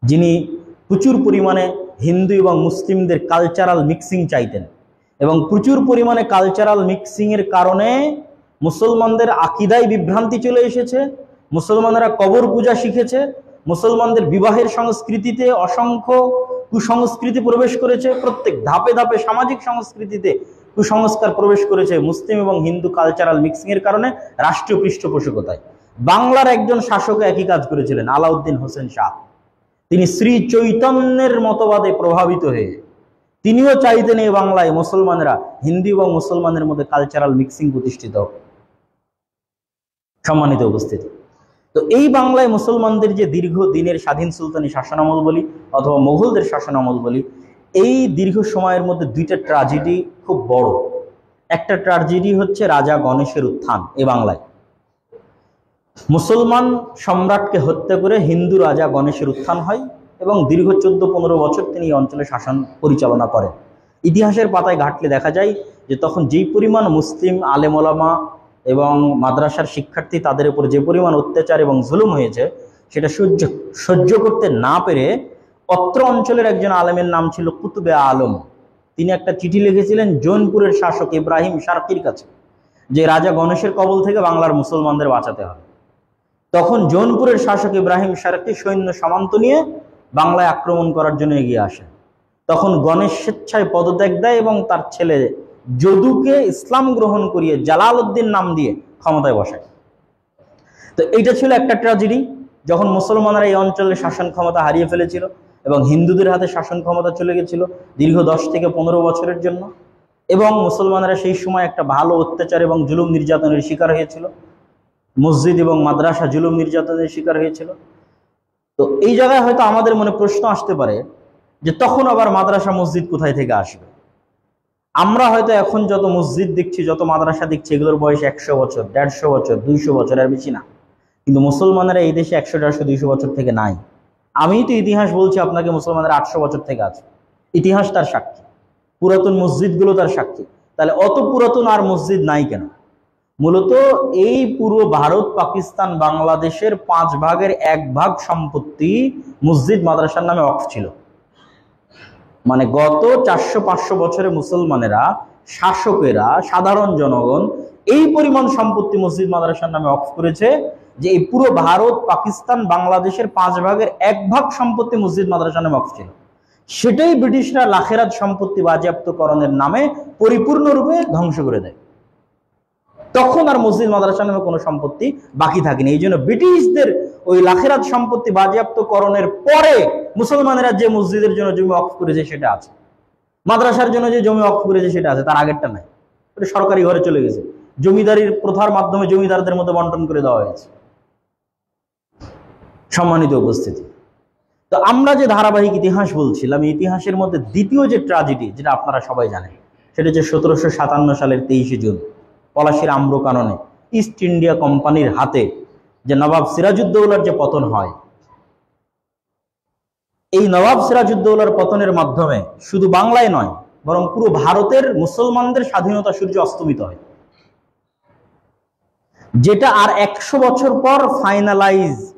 যিনি প্রচুর পরিমাণে হিন্দু এবং মুসলিমদের কালচারাল মিক্সিং চাইতেন, এবং প্রচুর পরিমাণে কালচারাল মিক্সিংয়ের কারণে মুসলমানদের আকিদায় বিভ্রান্তি চলে এসেছে, মুসলমানরা কবর পূজা শিখেছে, মুসলমানদের বিবাহের সংস্কৃতিতে অসংখ্য কুসংস্কৃতি প্রবেশ করেছে, প্রত্যেক ধাপে ধাপে সামাজিক সংস্কৃতিতে কুসংস্কার প্রবেশ করেছে মুসলিম এবং হিন্দু কালচারাল মিক্সিংয়ের কারণে রাষ্ট্রীয় পৃষ্ঠপোষকতায়। বাংলার একজন শাসক একই কাজ করেছিলেন, আলাউদ্দিন হোসেন শাহ। তিনি শ্রী চৈতন্যের মতবাদে প্রভাবিত হয়ে তিনিও চাইতেন এই বাংলায় মুসলমানেরা হিন্দু এবং মুসলমানের মধ্যে কালচারাল মিক্সিং প্রতিষ্ঠিত হোক। সম্মানিত উপস্থিতি, তো এই বাংলায় মুসলমানদের যে দীর্ঘ দিনের স্বাধীন সুলতানি শাসনামল বলি অথবা মোগলদের শাসনামল বলি, এই দীর্ঘ সময়ের মধ্যে দুইটা ট্র্যাজেডি খুব বড়। একটা ট্র্যাজেডি হচ্ছে রাজা গণেশের উত্থান। এই বাংলায় মুসলমান সম্রাটকে হত্যা করে হিন্দু রাজা গণেশের উত্থান হয় এবং দীর্ঘ 14-15 বছর তিনি এই অঞ্চলে শাসন পরিচালনা করেন। ইতিহাসের পাতায় ঘাটলে দেখা যায় যে তখন যেই পরিমাণ মুসলিম আলেম ওলামা এবং মাদ্রাসার শিক্ষার্থী তাদের উপর যে পরিমাণ অত্যাচার এবং জুলুম হয়েছে, সেটা সহ্য করতে না পেরে অত্র অঞ্চলের একজন আলেমের নাম ছিল কুতুবে আলম। তিনি একটা চিঠি লিখেছিলেন জৌনপুরের শাসক ইব্রাহিম শারকির কাছে, যে রাজা গণেশের কবল থেকে বাংলার মুসলমানদের বাঁচাতে হবে। তখন জৌনপুরের শাসক ইব্রাহিম শারকি সৈন্য সামন্ত নিয়ে বাংলায় আক্রমণ করার জন্য এগিয়ে আসে। তখন গণেশ স্বেচ্ছায় পদত্যাগ দেয় এবং তার ছেলে যদুকে ইসলাম গ্রহণ করিয়ে জালালউদ্দিন নাম দিয়ে ক্ষমতায় বসায়। তো এইটা ছিল একটা ট্র্যাজেডি, যখন মুসলমানরা এই অঞ্চলে শাসন ক্ষমতা হারিয়ে ফেলেছিল এবং হিন্দুদের হাতে শাসন ক্ষমতা চলে গেছিল দীর্ঘ 10 থেকে 15 বছরের জন্য, এবং মুসলমানরা সেই সময় একটা ভালো অত্যাচার এবং জুলুম নির্যাতনের শিকার হয়েছিল, মসজিদ এবং মাদ্রাসা জুলুম নির্যাতনের শিকার হয়েছিল। তো এই জায়গায় হয়তো আমাদের মনে প্রশ্ন আসতে পারে যে তখন আবার মাদ্রাসা মসজিদ কোথায় থেকে আসবে? আমরা হয়তো এখন যত মসজিদ দেখছি, যত মাদ্রাসা দেখছি, এগুলোর বয়স 100 বছর, 150 বছর, 200 বছর, আর বেশি না। কিন্তু মুসলমানেরা এই দেশে 100, 150, 200 বছর থেকে নাই। আমি তো ইতিহাস বলছি আপনাকে, মুসলমানেরা 800 বছর থেকে আছে। ইতিহাস তার সাক্ষী, পুরাতন মসজিদগুলো তার সাক্ষী। তাহলে অত পুরাতন আর মসজিদ নাই কেন? মূলত এই পুরো ভারত, পাকিস্তান, বাংলাদেশের 5 ভাগের 1 ভাগ সম্পত্তি মসজিদ মাদ্রাসার নামে ওয়াকফ ছিল। মানে গত 400-500 বছরে মুসলমানেরা, শাসকেরা, সাধারণ জনগণ এই পরিমাণ সম্পত্তি মসজিদ মাদ্রাসার নামে ওয়াকফ করেছে যে এই পুরো ভারত, পাকিস্তান, বাংলাদেশের 5 ভাগের 1 ভাগ সম্পত্তি মসজিদ মাদ্রাসার নামে ওয়াকফ ছিল। সেটাই ব্রিটিশরা লাখেরাত সম্পত্তি বাজেয়াপ্তকরণের নামে পরিপূর্ণরূপে ধ্বংস করে দেয়। তখন আর মসজিদ মাদ্রাসার নামে কোনো সম্পত্তি বাকি থাকেনি। এই জন্য ব্রিটিশদের ওই লাখেরাত সম্পত্তি বাজেয়াপ্তকরণের পরে মুসলমানেরা যে মসজিদের জন্য জমি ওয়াকফ করেছে সেটা আছে, মাদ্রাসার জন্য যে জমি ওয়াকফ করেছে সেটা আছে, তার আগেরটা নাই। ওটা সরকারি ঘরে চলে গেছে, জমিদারির প্রথার মাধ্যমে জমিদারদের মধ্যে বন্টন করে দেওয়া হয়েছে। সম্মানিত উপস্থিতি, তো আমরা যে ধারাবাহিক ইতিহাস বলছিলাম, ইতিহাসের মধ্যে দ্বিতীয় যে ট্র্যাজেডি, যেটা আপনারা সবাই জানেন, সেটা হচ্ছে 1757 সালের 23শে জুন পলাশীর আম্রকাননে ইস্ট ইন্ডিয়া কোম্পানির হাতে যে নবাব সিরাজউদ্দৌলার যে পতন হয়। এই নবাব সিরাজউদ্দৌলার পতনের মাধ্যমে শুধু বাংলায় নয়, বরং পুরো ভারতের মুসলমানদের স্বাধীনতা সূর্য অস্তমিত হয়, যেটা আর 100 বছর পর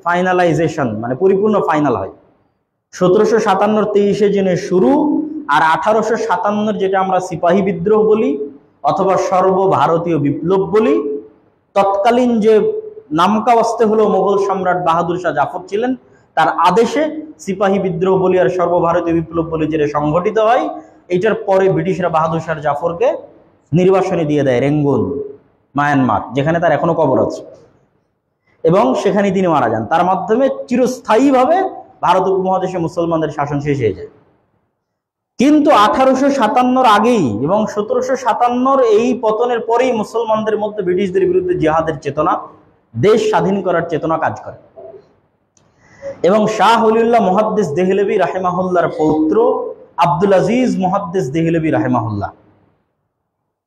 ফাইনালাইজেশন মানে পরিপূর্ণ ফাইনাল হয়। 1757 23শে জুনে শুরু, আর 1857 যেটা আমরা সিপাহী বিদ্রোহ বলি অথবা সর্বভারতীয় বিপ্লব বলি, তৎকালীন যে নামকাওয়াস্তে হলো মোগল সম্রাট বাহাদুর শাহ জাফর ছিলেন, তার আদেশে সিপাহী বিদ্রোহ বলি আর সর্বভারতীয় বিপ্লব বলি যেটা সংগঠিত হয়। এটার পরে ব্রিটিশরা বাহাদুর শাহ জাফরকে নির্বাসনে দিয়ে দেয় রেঙ্গুন, মায়ানমার, যেখানে তার এখনো কবর আছে, এবং সেখানে তিনি মারা যান। তার মাধ্যমে চিরস্থায়ীভাবে ভারত উপমহাদেশে মুসলমানদের শাসন শেষ হয়ে যায়। কিন্তু 1857 আগেই এবং 1757 এই পতনের পরেই মুসলমানদের মধ্যে ব্রিটিশদের বিরুদ্ধে জিহাদের চেতনা, দেশ স্বাধীন করার চেতনা কাজ করে, এবং শাহ ওলিউল্লাহ মুহাদ্দিস দেহলভী রাহিমাহুল্লাহর পৌত্র আব্দুল আজিজ মুহাদ্দিস দেহলভী রাহিমাহুল্লাহ,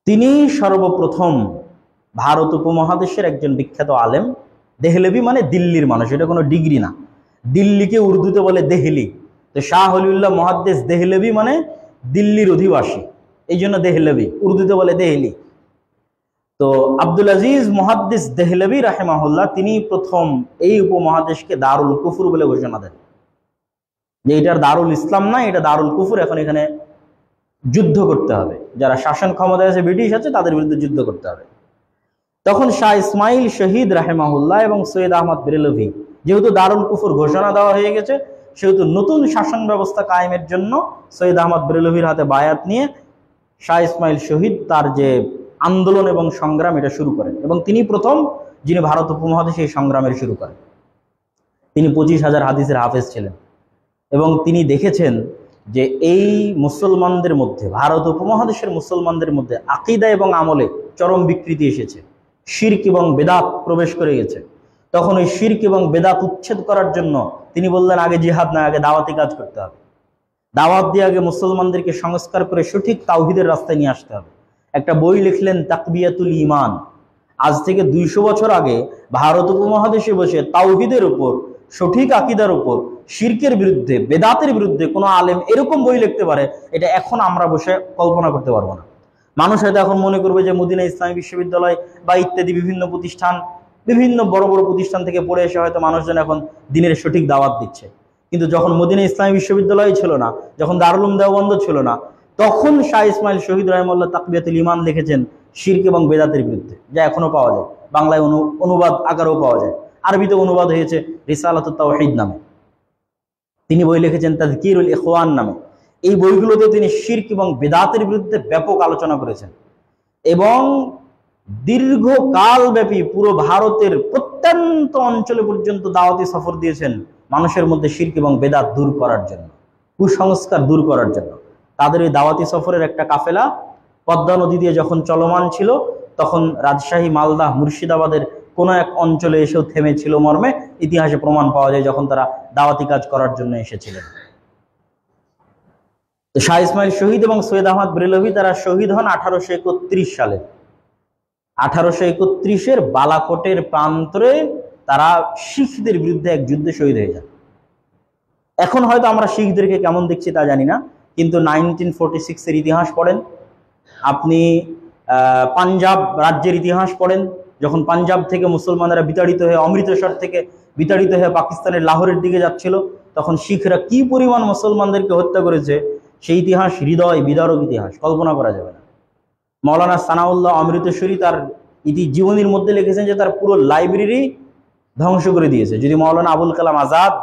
তিনি সর্বপ্রথম ভারত উপমহাদেশের একজন বিখ্যাত আলেম। দেহলভী মানে দিল্লির মানুষ, এটা কোনো ডিগ্রি না, দিল্লিকে উর্দুতে বলে দেহলি। তো শাহ ওলিউল্লাহ মুহাদ্দিস দেহলভী মানে দিল্লির অধিবাসী, এই জন্য দেহলভী, উর্দুতে বলে দেহলি। তো আব্দুল আজিজ মুহাদ্দিস দেহলভী রাহিমাহুল্লাহ তিনি প্রথম এই উপমহাদেশকে দারুল কুফর বলে ঘোষণা দেন, যে এটার দারুল ইসলাম না, এটা দারুল কুফর, এখন এখানে যুদ্ধ করতে হবে, যারা শাসন ক্ষমতায় আছে ব্রিটিশ আছে তাদের বিরুদ্ধে যুদ্ধ করতে হবে। তখন শাহ ইসমাইল শহীদ রাহিমাহুল্লাহ এবং সৈয়দ আহমদ বেরেলভী, যেহেতু দারুল কুফর ঘোষণা দেওয়া হয়ে গেছে, সেহেতু নতুন শাসন ব্যবস্থা কায়েমের জন্য সৈয়দ আহমদ বেরেলভীর হাতে বায়াত নিয়ে শাহ ইসমাইল শহীদ তার যে আন্দোলন এবং সংগ্রাম এটা শুরু করেন, এবং তিনি প্রথম যিনি ভারত উপমহাদেশে এই সংগ্রামের শুরু করেন। তিনি 25,000 হাদিসের হাফেজ ছিলেন, এবং তিনি দেখেছেন যে এই মুসলমানদের মধ্যে, ভারত উপমহাদেশের মুসলমানদের মধ্যে আকীদা এবং আমলে চরম বিকৃতি এসেছে, শিরক এবং বেদাত প্রবেশ করে গেছে। তখন ওই শিরক এবং বেদাত উচ্ছেদ করার জন্য তিনি বললেন, আগে জিহাদ না, আগে দাওয়াতি কাজ করতে হবে, দাওয়াত দিয়ে আগে মুসলমানদেরকে সংস্কার করে সঠিক তাওহীদের রাস্তায় নিয়ে আসতে হবে। একটা বই লিখলেন তাকবিয়াতুল ঈমান। আজ থেকে 200 বছর আগে ভারত উপমহাদেশে বসে তাওহীদের উপর, সঠিক আকীদার উপর, শিরকের বিরুদ্ধে, বেদাতের বিরুদ্ধে কোনো আলেম এরকম বই লিখতে পারে, এটা এখন আমরা বসে কল্পনা করতে পারবো না। মানুষ হয়তো এখন মনে করবে যে মদিনা ইসলামী বিশ্ববিদ্যালয় বা ইত্যাদি বিভিন্ন প্রতিষ্ঠান, বিভিন্ন বড় বড় প্রতিষ্ঠান থেকে পড়ে এসে হয়তো মানুষজন এখন দিনের সঠিক দাওয়াত দিচ্ছে। কিন্তু যখন মদিনা ইসলামী বিশ্ববিদ্যালয় ছিল না, যখন দারুল উলুম দেওবন্দ ছিল না, তখন শাহ ইসমাইল শহীদ রাহিমাহুল্লাহ তাকবিয়াতুল ঈমান লিখেছেন শিরক এবং বেদাতের বিরুদ্ধে, যা এখনো পাওয়া যায়, বাংলায় অনুবাদ আকারেও পাওয়া যায়, আরবিতে অনুবাদ হয়েছে রিসালাতুত তাওহীদ নামে। তিনি বই লিখেছেন তাযকিরুল ইখওয়ান নামে। এই বইগুলোতে তিনি শিরক এবং বেদাতের বিরুদ্ধে ব্যাপক আলোচনা করেছেন, এবং দীর্ঘকাল ব্যাপী পুরো ভারতের প্রত্যন্ত অঞ্চলে পর্যন্ত দাওয়াতি সফর দিয়েছেন মানুষের মধ্যে শিরক এবং বেদাত দূর করার জন্য, কুসংস্কার দূর করার জন্য। তাদের এই দাওয়াতি সফরের একটা কাফেলা পদ্মা নদী দিয়ে যখন চলমান ছিল, তখন রাজশাহী, মালদা, মুর্শিদাবাদের কোনো এক অঞ্চলে এসেও থেমেছিল মর্মে ইতিহাসে প্রমাণ পাওয়া যায়, যখন তারা দাওয়াতি কাজ করার জন্য এসেছিলেন। তো শাহ ইসমাইল শহীদ এবং সৈয়দ আহমদ বেরেলভী তারা শহীদ হন 1831 সালে। 1831-এর বালাকোটের প্রান্তরে তারা শিখদের বিরুদ্ধে এক যুদ্ধে শহীদ হয়ে যান। এখন হয়তো আমরা শিখদেরকে কেমন দেখছি তা জানি না, কিন্তু 1946-এর ইতিহাস পড়েন, আপনি পাঞ্জাব রাজ্যের ইতিহাস পড়েন, যখন পাঞ্জাব থেকে মুসলমানেরা বিতাড়িত হয়ে, অমৃতসর থেকে বিতাড়িত হয়ে পাকিস্তানের লাহোরের দিকে যাচ্ছিল, তখন শিখরা কি পরিমাণ মুসলমানদেরকে হত্যা করেছে, সেই ইতিহাস হৃদয় বিদারক ইতিহাস, কল্পনা করা যাবে না। মৌলানা সানাউল্লাহ অমৃতসরী তার জীবনীর মধ্যে লিখেছেন যে তার পুরো লাইব্রেরি ধ্বংস করে দিয়েছে। যদি মৌলানা আবুল কালাম আজাদ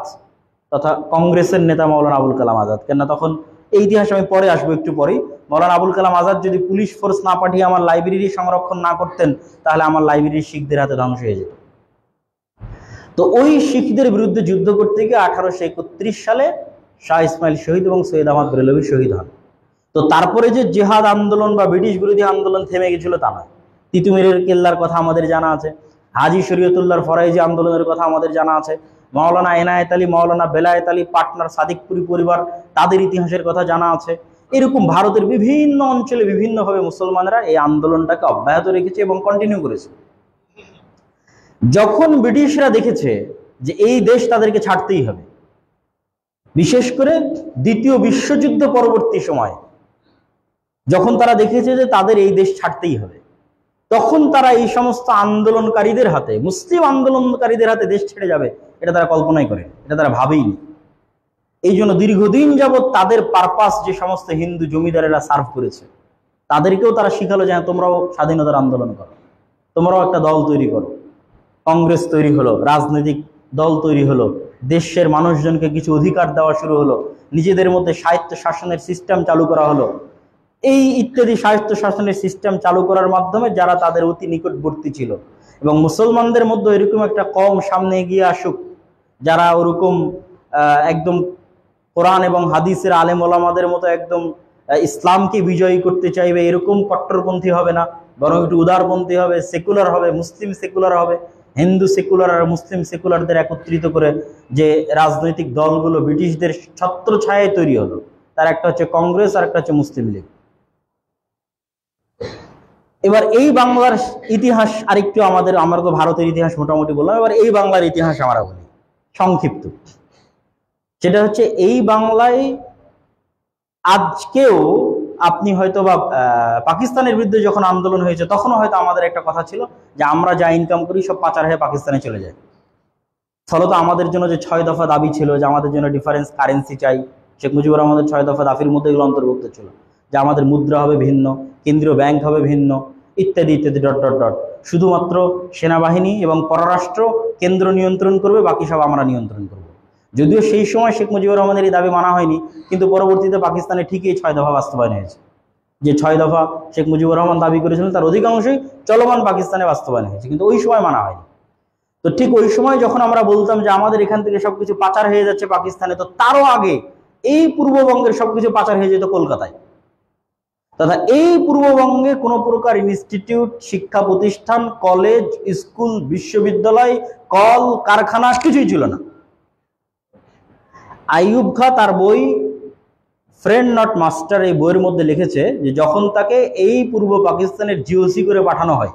তথা কংগ্রেসের নেতা মৌলানা আবুল কালাম আজাদ, কেননা তখন এই ইতিহাস আমি পরে আসবো একটু পরেই, মৌলানা আবুল কালাম আজাদ যদি পুলিশ ফোর্স না পাঠিয়ে আমার লাইব্রেরি সংরক্ষণ না করতেন, তাহলে আমার লাইব্রেরি শিখদের হাতে ধ্বংস হয়ে যেত। তো ওই শিখদের বিরুদ্ধে যুদ্ধ করতে গিয়ে 1831 সালে শাহ ইসমাইল শহীদ এবং সৈয়দ আহমদ বেরেলভী শহীদ হন। তো তারপরে যে জিহাদ আন্দোলন বা ব্রিটিশ বিরোধী আন্দোলন থেমে গেছিল তা নয়। তিতুমিরের কেল্লার কথা আমাদের জানা আছে, হাজি শরীয়তুল্লাহর ফরাইজি আন্দোলনের কথা আমাদের জানা আছে, মাওলানা এনায়েত আলী, মাওলানা বেলায়েত আলী, পাটনার সাদিকপুরি পরিবার, তাদের ইতিহাসের কথা জানা আছে। এরকম ভারতের বিভিন্ন অঞ্চলে বিভিন্নভাবে মুসলমানরা এই আন্দোলনটাকে অব্যাহত রেখেছে এবং কন্টিনিউ করেছে। যখন ব্রিটিশরা দেখেছে যে এই দেশ তাদেরকে ছাড়তেই হবে, বিশেষ করে দ্বিতীয় বিশ্বযুদ্ধ পরবর্তী সময় যখন তারা দেখেছে যে তাদের এই দেশ ছাড়তেই হবে, তখন তারা এই সমস্ত আন্দোলনকারীদের হাতে, মুসলিম আন্দোলনকারীদের হাতে দেশ ছেড়ে যাবে, এটা তারা কল্পনাই করে, এটা তারা ভাবেইনি। এই জন্য দীর্ঘদিন যাবৎ তাদের পারপাস যে সমস্ত হিন্দু জমিদারেরা সার্ভ করেছে, তাদেরকেও তারা শিখালো যে হ্যাঁ, তোমরাও স্বাধীনতার আন্দোলন করো, তোমরাও একটা দল তৈরি করো। কংগ্রেস তৈরি হলো, রাজনৈতিক দল তৈরি হলো, দেশের মানুষজনকে কিছু অধিকার দেওয়া শুরু হলো, নিজেদের মধ্যে স্বায়ত্ত শাসনের সিস্টেম চালু করা হলো। এই ইত্যাদি স্বায়ত্ত শাসনের সিস্টেম চালু করার মাধ্যমে যারা তাদের অতি নিকটবর্তী ছিল, এবং মুসলমানদের মধ্যে এরকম একটা কম সামনে এগিয়ে আসুক যারা ওরকম একদম কোরআন এবং হাদিসের আলেম ওলামাদের মতো একদম ইসলামকে বিজয়ী করতে চাইবে, এরকম কট্টরপন্থী হবে না, বরং একটু উদারপন্থী হবে, সেকুলার হবে, মুসলিম সেকুলার হবে। হিন্দু সেকুলার আর মুসলিম সেকুলারদের একত্রিত করে যে রাজনৈতিক দলগুলো ব্রিটিশদের ছত্রছায়ায় তৈরি হলো, তার একটা হচ্ছে কংগ্রেস আর একটা হচ্ছে মুসলিম লীগ। এবার এই বাংলার ইতিহাস আরেকটু আমরা তো ভারতের ইতিহাস মোটামুটি বললাম, এবার এই বাংলার ইতিহাস আমরা বলি সংক্ষিপ্ত। সেটা হচ্ছে এই বাংলায় আজকেও আপনি হয়তো বা পাকিস্তানের বিরুদ্ধে যখন আন্দোলন হয়েছে তখনও হয়তো আমাদের একটা কথা ছিল যে আমরা যা ইনকাম করি সব পাচার হয়ে পাকিস্তানে চলে যায়। ফলত আমাদের জন্য যে 6 দফা দাবি ছিল যে আমাদের জন্য ডিফারেন্স কারেন্সি চাই, শেখ মুজিবুর রহমানের 6 দফা দাবির মধ্যে এগুলো অন্তর্ভুক্ত ছিল, যে আমাদের মুদ্রা হবে ভিন্ন, কেন্দ্রীয় ব্যাংক হবে ভিন্ন, ইত্যাদি ইত্যাদি ডট ডট ডট। শুধুমাত্র সেনাবাহিনী এবং পররাষ্ট্র কেন্দ্র নিয়ন্ত্রণ করবে, বাকি সব আমরা নিয়ন্ত্রণ করব। যদিও সেই সময় শেখ মুজিবুর রহমানের এই দাবি মানা হয়নি, কিন্তু পরবর্তীতে পাকিস্তানে ঠিকই 6 দফা বাস্তবায়ন হয়েছে। যে 6 দফা শেখ মুজিবুর রহমান দাবি করেছিলেন তার অধিকাংশই চলমান পাকিস্তানে বাস্তবায়ন হয়েছে, কিন্তু ওই সময় মানা হয়নি। তো ঠিক ওই সময় যখন আমরা বলতাম যে আমাদের এখান থেকে সবকিছু পাচার হয়ে যাচ্ছে পাকিস্তানে, তো তারও আগে এই পূর্ববঙ্গের সবকিছু পাচার হয়ে যেত কলকাতায়। তথা এই পূর্ববঙ্গে কোনো প্রকার ইনস্টিটিউট, শিক্ষা প্রতিষ্ঠান, কলেজ, স্কুল, বিশ্ববিদ্যালয়, কল কারখানা কিছুই ছিল না। আইয়ুব খাঁ তার বই ফ্রেন্ড নট মাস্টার এই বইয়ের মধ্যে লিখেছে যে যখন তাকে এই পূর্ব পাকিস্তানের জিওসি করে পাঠানো হয়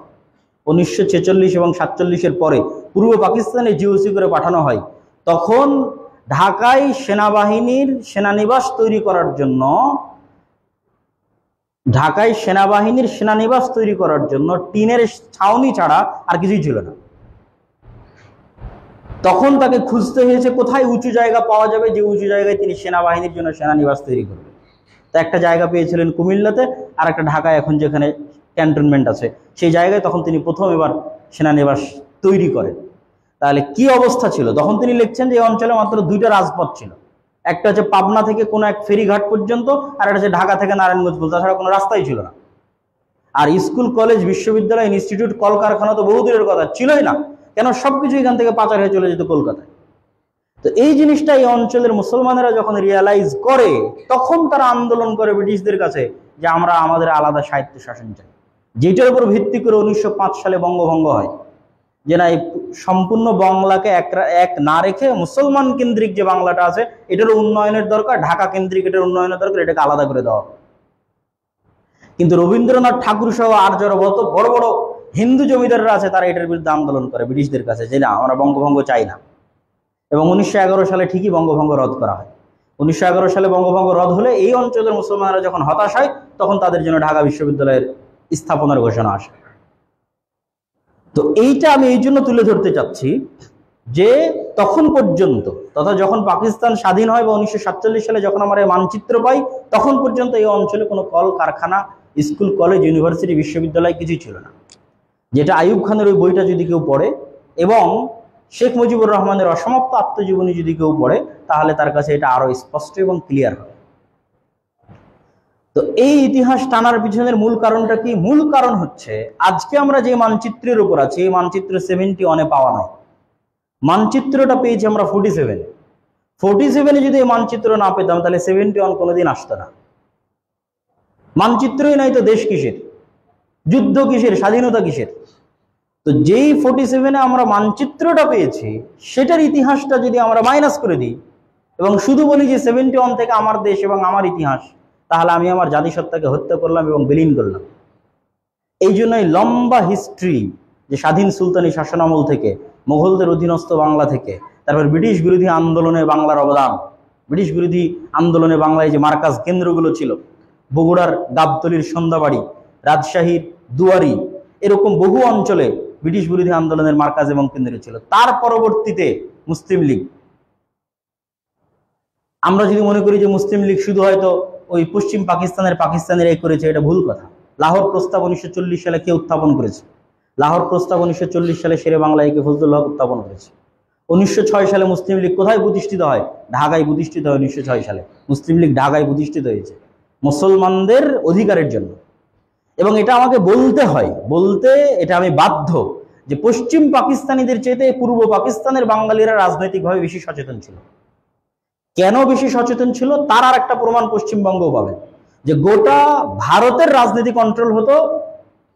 1946 এবং 47-এর পরে পূর্ব পাকিস্তানে জিওসি করে পাঠানো হয়, তখন ঢাকায় সেনাবাহিনীর সেনানিবাস তৈরি করার জন্য টিনের ছাউনি ছাড়া আর কিছুই ছিল না। তখন তাকে খুঁজতে হয়েছে কোথায় উঁচু জায়গা পাওয়া যাবে, যে উঁচু জায়গায় তিনি সেনাবাহিনীর জন্য সেনানিবাস তৈরি করবেন। তা একটা জায়গা পেয়েছিলেন কুমিল্লাতে, আর একটা ঢাকায় এখন যেখানে ক্যান্টনমেন্ট আছে সেই জায়গায় তখন তিনি প্রথম এবার সেনানিবাস তৈরি করেন। তাহলে কি অবস্থা ছিল তখন? তিনি লিখছেন যে এই অঞ্চলে মাত্র 2টা রাজপথ ছিল, একটা হচ্ছে পাবনা থেকে কোনো এক ফেরিঘাট পর্যন্ত, আর একটা হচ্ছে ঢাকা থেকে নারায়ণগঞ্জ পর্যন্ত, তাছাড়া কোনো রাস্তাই ছিল না। আর স্কুল, কলেজ, বিশ্ববিদ্যালয়, ইনস্টিটিউট, কলকারখানা তো বহুদূরের কথা, ছিলই না। কেন? সবকিছু এখান থেকে পাচার হয়ে চলে যেত কলকাতায়। তো এই জিনিসটা এই অঞ্চলের মুসলমানেরা যখন রিয়ালাইজ করে, তখন তারা আন্দোলন করে ব্রিটিশদের কাছে যে আমরা আমাদের আলাদা সাহিত্য শাসন চাই, যেটার উপর ভিত্তি করে 1905 সালে বঙ্গভঙ্গ হয়। যে না, এই সম্পূর্ণ বাংলাকে এক না রেখে মুসলমান কেন্দ্রিক যে বাংলাটা আছে এটারও উন্নয়নের দরকার, ঢাকা কেন্দ্রিক এটার উন্নয়নের দরকার, এটাকে আলাদা করে দেওয়া। কিন্তু রবীন্দ্রনাথ ঠাকুর সহ আর যারা বড় বড় হিন্দু জমিদাররা আছে তারা এটার বিরুদ্ধে আন্দোলন করে ব্রিটিশদের কাছে যে না, আমরা বঙ্গভঙ্গ চাই না। এবং 1911 সালে ঠিকই বঙ্গভঙ্গ রদ করা হয়। 1911 সালে বঙ্গভঙ্গ রদ হলে এই অঞ্চলের মুসলমানরা যখন হতাশ হয় তখন তাদের জন্য ঢাকা বিশ্ববিদ্যালয়ের স্থাপনার ঘোষণা আসে। তো এইটা আমি এই জন্য তুলে ধরতে চাচ্ছি যে তখন পর্যন্ত, তথা যখন পাকিস্তান স্বাধীন হয় বা 1947 সালে যখন আমরা এই মানচিত্র পাই, তখন পর্যন্ত এই অঞ্চলে কোনো কল কারখানা, স্কুল, কলেজ, ইউনিভার্সিটি, বিশ্ববিদ্যালয় কিছুই ছিল না। যেটা আইয়ুব খানের ওই বইটা যদি কেউ পড়ে এবং শেখ মুজিবুর রহমানের অসমাপ্ত আত্মজীবনী যদি কেউ পড়ে, তাহলে তার কাছে এটা আরো স্পষ্ট এবং ক্লিয়ার হয়। তো এই ইতিহাস টানার পিছনের মূল কারণটা কি? মূল কারণ হচ্ছে আজকে আমরা যে মানচিত্রের উপর আছি, এই মানচিত্র 71-এ পাওয়া নয়। মানচিত্রটা পেয়েছি আমরা 47-এ যদি এই মানচিত্র না পেতাম তাহলে 71 কোনোদিন আসতো না। মানচিত্রই নাই তো দেশ কিসের, যুদ্ধ কিসের, স্বাধীনতা কিসের? তো যেই 47-এ আমরা মানচিত্রটা পেয়েছি সেটার ইতিহাসটা যদি আমরা মাইনাস করে দিই এবং শুধু বলি যে 71 থেকে আমার দেশ এবং আমার ইতিহাস, তাহলে আমি আমার জাতিসত্তাকে হত্যা করলাম এবং বিলীন করলাম। এই জন্যই লম্বা হিস্ট্রি, যে স্বাধীন সুলতানি শাসনামল থেকে, মোগলদের অধীনস্থ বাংলা থেকে, তারপর ব্রিটিশ বিরোধী আন্দোলনে বাংলার অবদান, ব্রিটিশ বিরোধী আন্দোলনে বাংলায় যে মার্কাজ কেন্দ্রগুলো ছিল, বগুড়ার গাবতলীর সন্ধ্যাবাড়ি, রাজশাহীর দুয়ারি, এরকম বহু অঞ্চলে ব্রিটিশ বিরোধী আন্দোলনের মার্কাজ এবং কেন্দ্র ছিল। তার পরবর্তীতে মুসলিম লীগ। আমরা যদি মনে করি যে মুসলিম লীগ শুধু হয়তো ওই পশ্চিম পাকিস্তানের এই করেছে, এটা ভুল কথা। লাহোর প্রস্তাব 1940 সালে কে উত্থাপন করেছে? লাহোর প্রস্তাব 1940 সালে শেরে বাংলা একে ফজলুল হক উত্থাপন করেছে। 1906 সালে মুসলিম লীগ কোথায় প্রতিষ্ঠিত হয়? ঢাকায় প্রতিষ্ঠিত হয়। 1906 সালে মুসলিম লীগ ঢাকায় প্রতিষ্ঠিত হয়েছে মুসলমানদের অধিকারের জন্য। এবং এটা আমাকে বলতে এটা আমি বাধ্য যে পশ্চিম পাকিস্তানিদের চেয়ে পূর্ব পাকিস্তানের বাঙালিরা রাজনৈতিকভাবে বেশি সচেতন ছিল। কেন বেশি সচেতন ছিল তার আর একটা প্রমাণ পশ্চিমবঙ্গও পাবেন, যে গোটা ভারতের রাজনীতি কন্ট্রোল হতো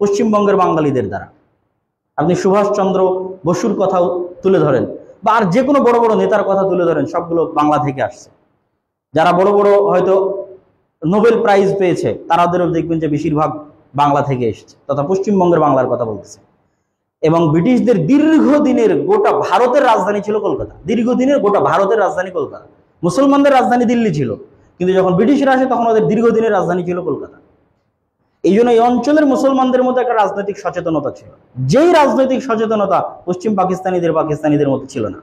পশ্চিমবঙ্গের বাঙালিদের দ্বারা। আপনি সুভাষচন্দ্র বসুর কথা তুলে ধরেন বা আর যে কোনো বড় বড় নেতার কথা তুলে ধরেন, সবগুলো বাংলা থেকে আসছে। যারা বড় বড় হয়তো নোবেল প্রাইজ পেয়েছে তারাদেরও দেখবেন যে বেশিরভাগ বাংলা থেকে এসেছে, তথা পশ্চিমবঙ্গের বাংলার কথা বলতেছে। এবং ব্রিটিশদের দীর্ঘদিনের গোটা ভারতের রাজধানী ছিল কলকাতা, দীর্ঘদিনের গোটা ভারতের রাজধানী কলকাতা। মুসলমানদের রাজধানী দিল্লি ছিল, কিন্তু যখন ব্রিটিশরা আসে তখন ওদের দীর্ঘদিনের রাজধানী ছিল কলকাতা। এই জন্য এই অঞ্চলের মুসলমানদের মধ্যে একটা রাজনৈতিক সচেতনতা ছিল, যেই রাজনৈতিক সচেতনতা পশ্চিম পাকিস্তানিদের মধ্যে ছিল না।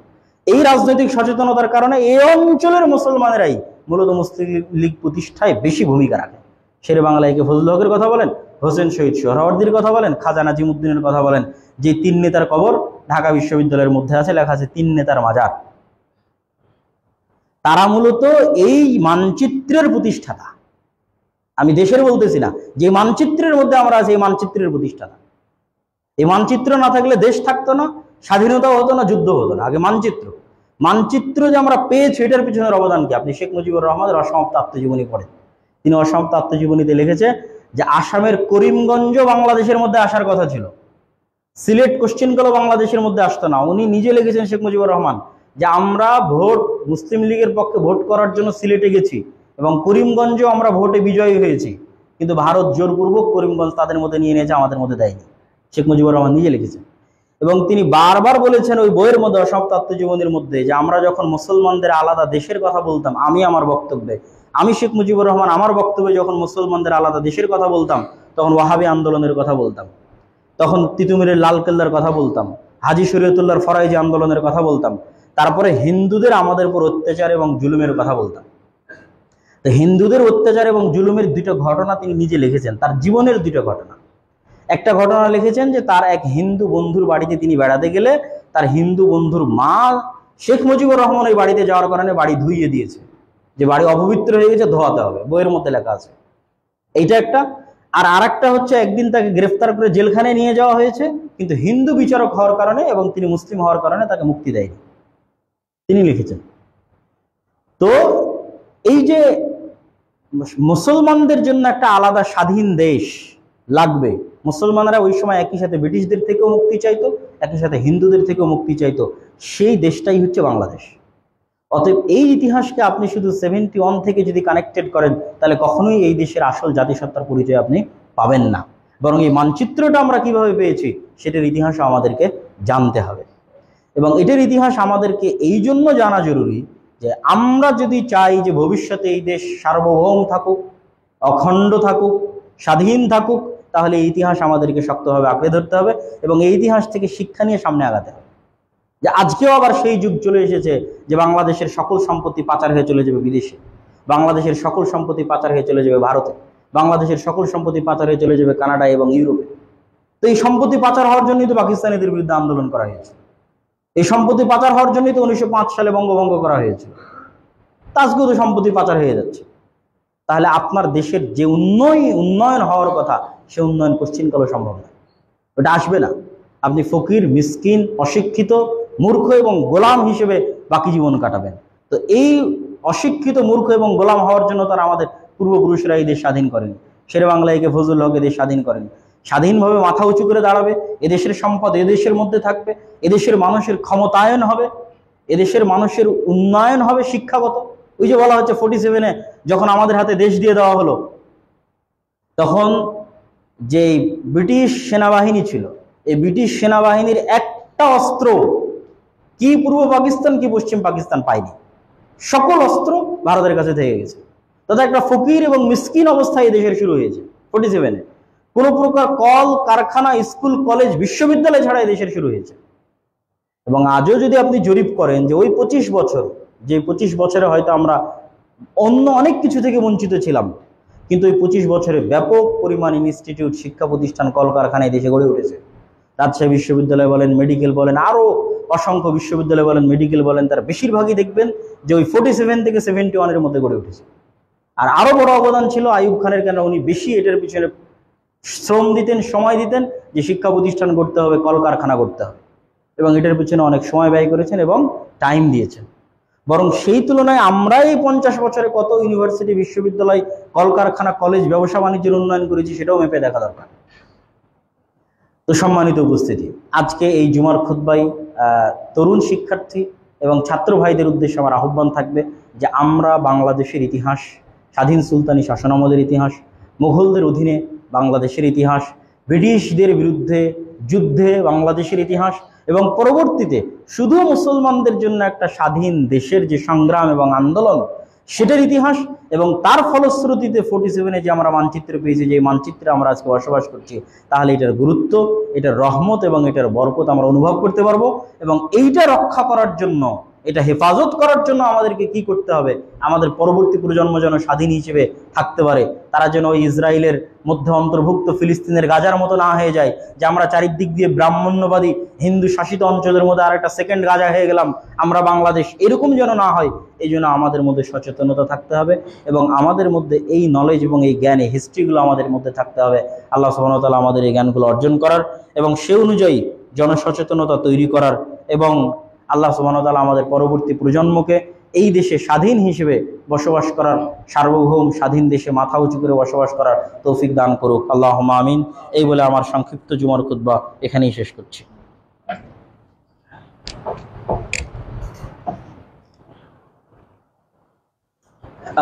এই রাজনৈতিক সচেতনতার কারণে এই অঞ্চলের মুসলমানেরাই মূলত মুসলিম লীগ প্রতিষ্ঠায় বেশি ভূমিকা রাখে। শেরে বাংলা একে ফজলুল হকের কথা বলেন, হোসেন শহীদ সোহরাওয়ার্দীর কথা বলেন, খাজা নাজিমুদ্দিনের কথা বলেন, যে 3 নেতার কবর ঢাকা বিশ্ববিদ্যালয়ের মধ্যে আছে, লেখা আছে 3 নেতার মাজার। তারা মূলত এই মানচিত্রের প্রতিষ্ঠাতা। আমি দেশের বলতেছি না, যে মানচিত্রের মধ্যে আমরা আছি এই মানচিত্রের প্রতিষ্ঠাতা। এই মানচিত্র না থাকলে দেশ থাকতো না, স্বাধীনতাও হতো না, যুদ্ধ হতো না। আগে মানচিত্র যে আমরা পেয়েছি এটার পিছনের অবদান কি? আপনি শেখ মুজিবুর রহমানের অসমাপ্ত আত্মজীবনী পড়েন। তিনি অসমাপ্ত আত্মজীবনীতে লিখেছে যে আসামের করিমগঞ্জ বাংলাদেশের মধ্যে আসার কথা ছিল, সিলেট কোশ্চেন করলেও বাংলাদেশের মধ্যে আসতো না। উনি নিজে লিখেছেন, শেখ মুজিবুর রহমান, যে আমরা মুসলিম লীগের পক্ষে ভোট করার জন্য সিলেটে গেছি এবং করিমগঞ্জে আমরা ভোটে বিজয়ী হয়েছি, কিন্তু ভারত জোরপূর্বক করিমগঞ্জ তাদের মধ্যে নিয়ে নিয়েছে, আমাদের মধ্যে দেয়নি। শেখ মুজিবুর রহমান নিজে লিখেছেন। এবং তিনি বারবার বলেছেন ওই বইয়ের মধ্যে, অসমাপ্ত আত্মজীবনীর মধ্যে, যে আমরা যখন মুসলমানদের আলাদা দেশের কথা বলতাম, আমি শেখ মুজিবুর রহমান আমার বক্তব্যে যখন মুসলমানদের আলাদা দেশের কথা বলতাম, তখন ওয়াহাবি আন্দোলনের কথা বলতাম, তখন তিতুমিরের লালকেল্লার কথা বলতাম, হাজী শরীয়তুল্লাহর ফরাইজি আন্দোলনের কথা বলতাম, তারপরে হিন্দুদের আমাদের উপর অত্যাচার এবং জুলুমের কথা বলতাম। তো হিন্দুদের অত্যাচার এবং জুলুমের 2টা ঘটনা তিনি নিজে লিখেছেন, তার জীবনের 2টা ঘটনা। একটা ঘটনা লিখেছেন যে তার এক হিন্দু বন্ধুর বাড়িতে তিনি বেড়াতে গেলে তার হিন্দু বন্ধুর মা শেখ মুজিবুর রহমান ওই বাড়িতে যাওয়ার কারণে বাড়ি ধুইয়ে দিয়েছে, যে বাড়ি অপবিত্র হয়ে গেছে, ধোয়াতে হবে, বইয়ের মধ্যে লেখা আছে। এইটা একটা। আর আরেকটা হচ্ছে, একদিন তাকে গ্রেফতার করে জেলখানায় নিয়ে যাওয়া হয়েছে, কিন্তু হিন্দু বিচারক হওয়ার কারণে এবং তিনি মুসলিম হওয়ার কারণে তাকে মুক্তি দেয়নি, তিনি লিখেছেন। তো এই যে মুসলমানদের জন্য একটা আলাদা স্বাধীন দেশ লাগবে, মুসলমানরা ওই সময় একই সাথে ব্রিটিশদের থেকেও মুক্তি চাইতো, একই সাথে হিন্দুদের থেকেও মুক্তি চাইতো, সেই দেশটাই হচ্ছে বাংলাদেশ। অতএব এই ইতিহাসকে আপনি শুধু 71 থেকে যদি কানেক্টেড করেন, তাহলে কখনোই এই দেশের আসল জাতিসত্তার পরিচয় আপনি পাবেন না। বরং এই মানচিত্রটা আমরা কিভাবে পেয়েছি সেটার ইতিহাসও আমাদেরকে জানতে হবে। এবং এটার ইতিহাস আমাদেরকে এই জন্য জানা জরুরি যে আমরা যদি চাই যে ভবিষ্যতে এই দেশ সার্বভৌম থাকুক, অখণ্ড থাকুক, স্বাধীন থাকুক, তাহলে এই ইতিহাস আমাদেরকে শক্তভাবে আঁকড়ে ধরতে হবে এবং এই ইতিহাস থেকে শিক্ষা নিয়ে সামনে আগাতে হবে। যে আজকেও আবার সেই যুগ চলে এসেছে যে বাংলাদেশের সকল সম্পত্তি পাচার হয়ে চলে যাবে বিদেশে, বাংলাদেশের সকল সম্পত্তি পাচার হয়ে চলে যাবে ভারতে, বাংলাদেশের সকল সম্পত্তি পাচার হয়ে চলে যাবে কানাডা এবং ইউরোপে। তো এই সম্পত্তি পাচার হওয়ার জন্যই তো পাকিস্তানিদের বিরুদ্ধে আন্দোলন করা হয়েছে, এই সম্পত্তি পাচার হওয়ার জন্যই তো 1905 সালে বঙ্গভঙ্গ করা হয়েছিল। আজকেও তো সম্পত্তি পাচার হয়ে যাচ্ছে। তাহলে আপনার দেশের যে উন্নয়ন হওয়ার কথা, সে উন্নয়ন কোশ্চিনকালেও সম্ভব নয়, ওটা আসবে না। আপনি ফকির, মিসকিন, অশিক্ষিত, মূর্খ এবং গোলাম হিসেবে বাকি জীবন কাটাবেন। তো এই অশিক্ষিত, মূর্খ এবং গোলাম হওয়ার জন্য তারা আমাদের পূর্বপুরুষরা এই দেশ স্বাধীন করেনি। শেরে বাংলা একে ফজলুল হক এদেশ স্বাধীন করেনি। স্বাধীনভাবে মাথা উঁচু করে দাঁড়াবে, এদেশের সম্পদ এদেশের মধ্যে থাকবে, এদেশের মানুষের ক্ষমতায়ন হবে, এদেশের মানুষের উন্নয়ন হবে শিক্ষাগত। ওই যে বলা হচ্ছে 47-এ যখন আমাদের হাতে দেশ দিয়ে দেওয়া হলো, তখন যে ব্রিটিশ সেনাবাহিনী ছিল, এই ব্রিটিশ সেনাবাহিনীর একটা অস্ত্র কি পূর্ব পাকিস্তান কি পশ্চিম পাকিস্তান পায়নি, সকল অস্ত্র ভারতের কাছে থেকে গেছে। তাতে একটা ফকির এবং মিসকিন অবস্থায় এই দেশের শুরু হয়েছে 47-এ। কোনো প্রকার কল কারখানা, স্কুল, কলেজ, বিশ্ববিদ্যালয় ছাড়া এই দেশের শুরু হয়েছে। এবং আজও যদি আপনি জরিপ করেন যে ওই 25 বছর, যে 25 বছরে হয়তো আমরা অন্য অনেক কিছু থেকে বঞ্চিত ছিলাম, কিন্তু ওই 25 বছরে ব্যাপক পরিমাণ ইনস্টিটিউট, শিক্ষা প্রতিষ্ঠান, কলকারখানা এই দেশে গড়ে উঠেছে। রাজশাহী বিশ্ববিদ্যালয় বলেন, মেডিকেল বলেন, আরও অসংখ্য বিশ্ববিদ্যালয় বলেন, মেডিকেল বলেন, তার বেশিরভাগই দেখবেন যে ওই 47 থেকে 71-এর মধ্যে গড়ে উঠেছে। আর আরও বড় অবদান ছিল আইয়ুব খানের, কেন উনি বেশি এটার পিছনে শ্রম দিতেন, সময় দিতেন, যে শিক্ষা প্রতিষ্ঠান গড়তে হবে, কলকারখানা গড়তে হবে, এবং এটার পিছনে অনেক সময় ব্যয় করেছেন এবং টাইম দিয়েছেন। বরং সেই তুলনায় আমরা এই 50 বছরে কত ইউনিভার্সিটি, বিশ্ববিদ্যালয়, কলকারখানা, কলেজ, ব্যবসা বাণিজ্যের উন্নয়ন করেছি সেটাও মেপে দেখা দরকার। তো সম্মানিত উপস্থিতি, আজকে এই জুমার খুতবায় তরুণ শিক্ষার্থী এবং ছাত্র ভাইদের উদ্দেশ্যে আমার আহ্বান থাকবে যে আমরা বাংলাদেশের ইতিহাস, স্বাধীন সুলতানি শাসনামলের ইতিহাস, মুঘলদের অধীনে বাংলাদেশের ইতিহাস, ব্রিটিশদের বিরুদ্ধে যুদ্ধে বাংলাদেশের ইতিহাস এবং পরবর্তীতে শুধু মুসলমানদের জন্য একটা স্বাধীন দেশের যে সংগ্রাম এবং আন্দোলন, সেটার ইতিহাস এবং তার ফলশ্রুতিতে 47-এ যে আমরা মানচিত্র পেয়েছি, যে মানচিত্রে আমরা আজকে বসবাস করছি, তাহলে এটার গুরুত্ব, এটার রহমত এবং এটার বরকত আমরা অনুভব করতে পারবো। এবং এইটা রক্ষা করার জন্য, এটা হেফাজত করার জন্য আমাদেরকে কি করতে হবে? আমাদের পরবর্তী প্রজন্ম যেন স্বাধীন হিসেবে থাকতে পারে, তারা যেন ওই ইসরায়েলের মধ্যে অন্তর্ভুক্ত ফিলিস্তিনের গাজার মতো না হয়ে যায়, যে আমরা চারিদিক দিয়ে ব্রাহ্মণ্যবাদী হিন্দু শাসিত অঞ্চলের মধ্যে আর একটা সেকেন্ড গাজা হয়ে গেলাম আমরা বাংলাদেশ, এরকম যেন না হয়। এই জন্য আমাদের মধ্যে সচেতনতা থাকতে হবে এবং আমাদের মধ্যে এই নলেজ এবং এই জ্ঞান, এই হিস্ট্রিগুলো আমাদের মধ্যে থাকতে হবে। আল্লাহ সুবহানাহু ওয়া তাআলা আমাদের এই জ্ঞানগুলো অর্জন করার এবং সে অনুযায়ী জনসচেতনতা তৈরি করার এবং আল্লাহ সুবহানাহু ওয়া তাআলা আমাদের পরবর্তী প্রজন্মকে এই দেশে স্বাধীন হিসেবে বসবাস করার, সার্বভৌম স্বাধীন দেশে মাথা উঁচু করে বসবাস করার তৌফিক দান করুক। আল্লাহুম্মা আমিন। এই বলে আমার সংক্ষিপ্ত জুমার খুতবা এখানেই শেষ করছি।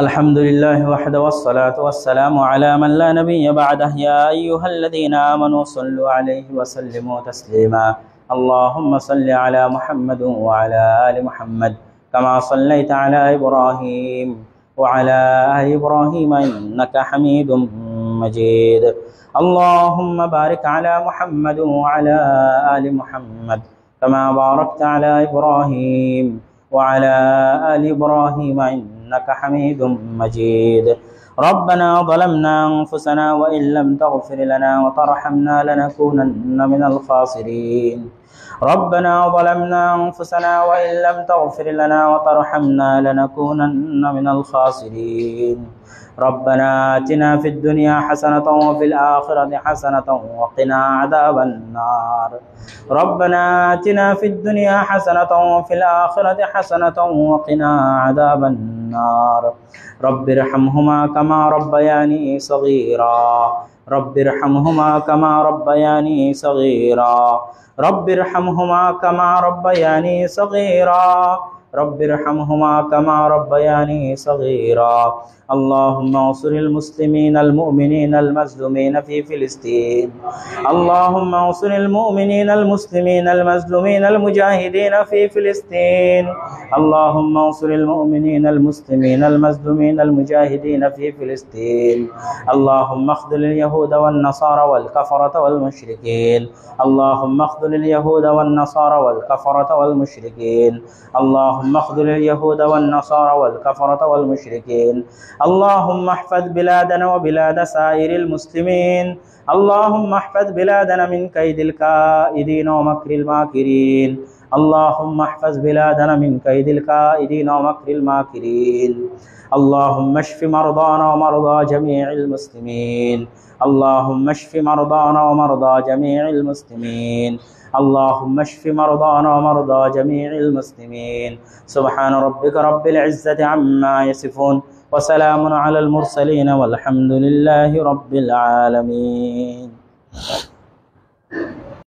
আলহামদুলিল্লাহ ওয়াহদা ওয়াসসালাতু ওয়াসসালামু আলা মান লা নাবিয়্যা বা'দাহ। ইয়া আইয়ুহাল্লাযীনা আমানু সাল্লু আলাইহি ওয়া সাল্লিমু তাসলিমা। আল্লাহুম্মা সাল্লি আলা মুহাম্মাদিন ওয়া আলা আলি মুহাম্মাদ কামা সাল্লাইতা আলা ইব্রাহিম ওয়া আলা আলি ইব্রাহিম ইন্নাকা হামিদুম মাজিদ। আল্লাহুম্মা বারিক আলা মুহাম্মাদ ওয়া আলা আলি মুহাম্মাদ কামা বারাকতা আলা ইব্রাহিম ওয়া আলা আলি ইব্রাহিম إنك حميد مجيد. ربنا ظلمنا أنفسنا وإن لم تغفر لنا وترحمنا لنكونن من الخاسرين. ربنا ظلمنا أنفسنا وإن لم تغفر لنا وترحمنا لنكونن من الخاسرين. ربنا آتنا في الدنيا حسنة وفي الآخرة حسنة وقنا عذاب النار. ربنا آتنا في الدنيا حسنة وفي الآخرة حسنة وقنا عذاب النار. رب ارحمهما كما ربياني صغيرا. رب ارحمهما كما ربياني صغيرا. رب ارحمهما كما ربياني صغيرا. رب ارحمهما كما ربياني صغيرا. اللهم انصر المسلمين المؤمنين المظلومين في فلسطين. اللهم انصر المؤمنين المسلمين المظلومين المجاهدين في فلسطين. اللهم انصر المؤمنين المسلمين المظلومين المجاهدين في فلسطين. اللهم اخذل اليهود والنصارى والكفرة والمشركين. اللهم اخذل اليهود والنصارى والكفرة والمشركين. اللهم اخذل اليهود والنصارى والكفرة والمشركين. اللهم احفظ بلادنا وبلاد سائر المسلمين. اللهم احفظ بلادنا من كيد الكائدين ومكر الماكرين. اللهم احفظ بلادنا من كيد الكائدين ومكر الماكرين. اللهم اشف مرضانا ومرضى جميع المسلمين. اللهم اشف مرضانا ومرضى جميع المسلمين. اللهم اشف مرضانا ومرضى جميع المسلمين. سبحان ربك رب العزة عما يصفون وسلام على المرسلين والحمد لله رب العالمين.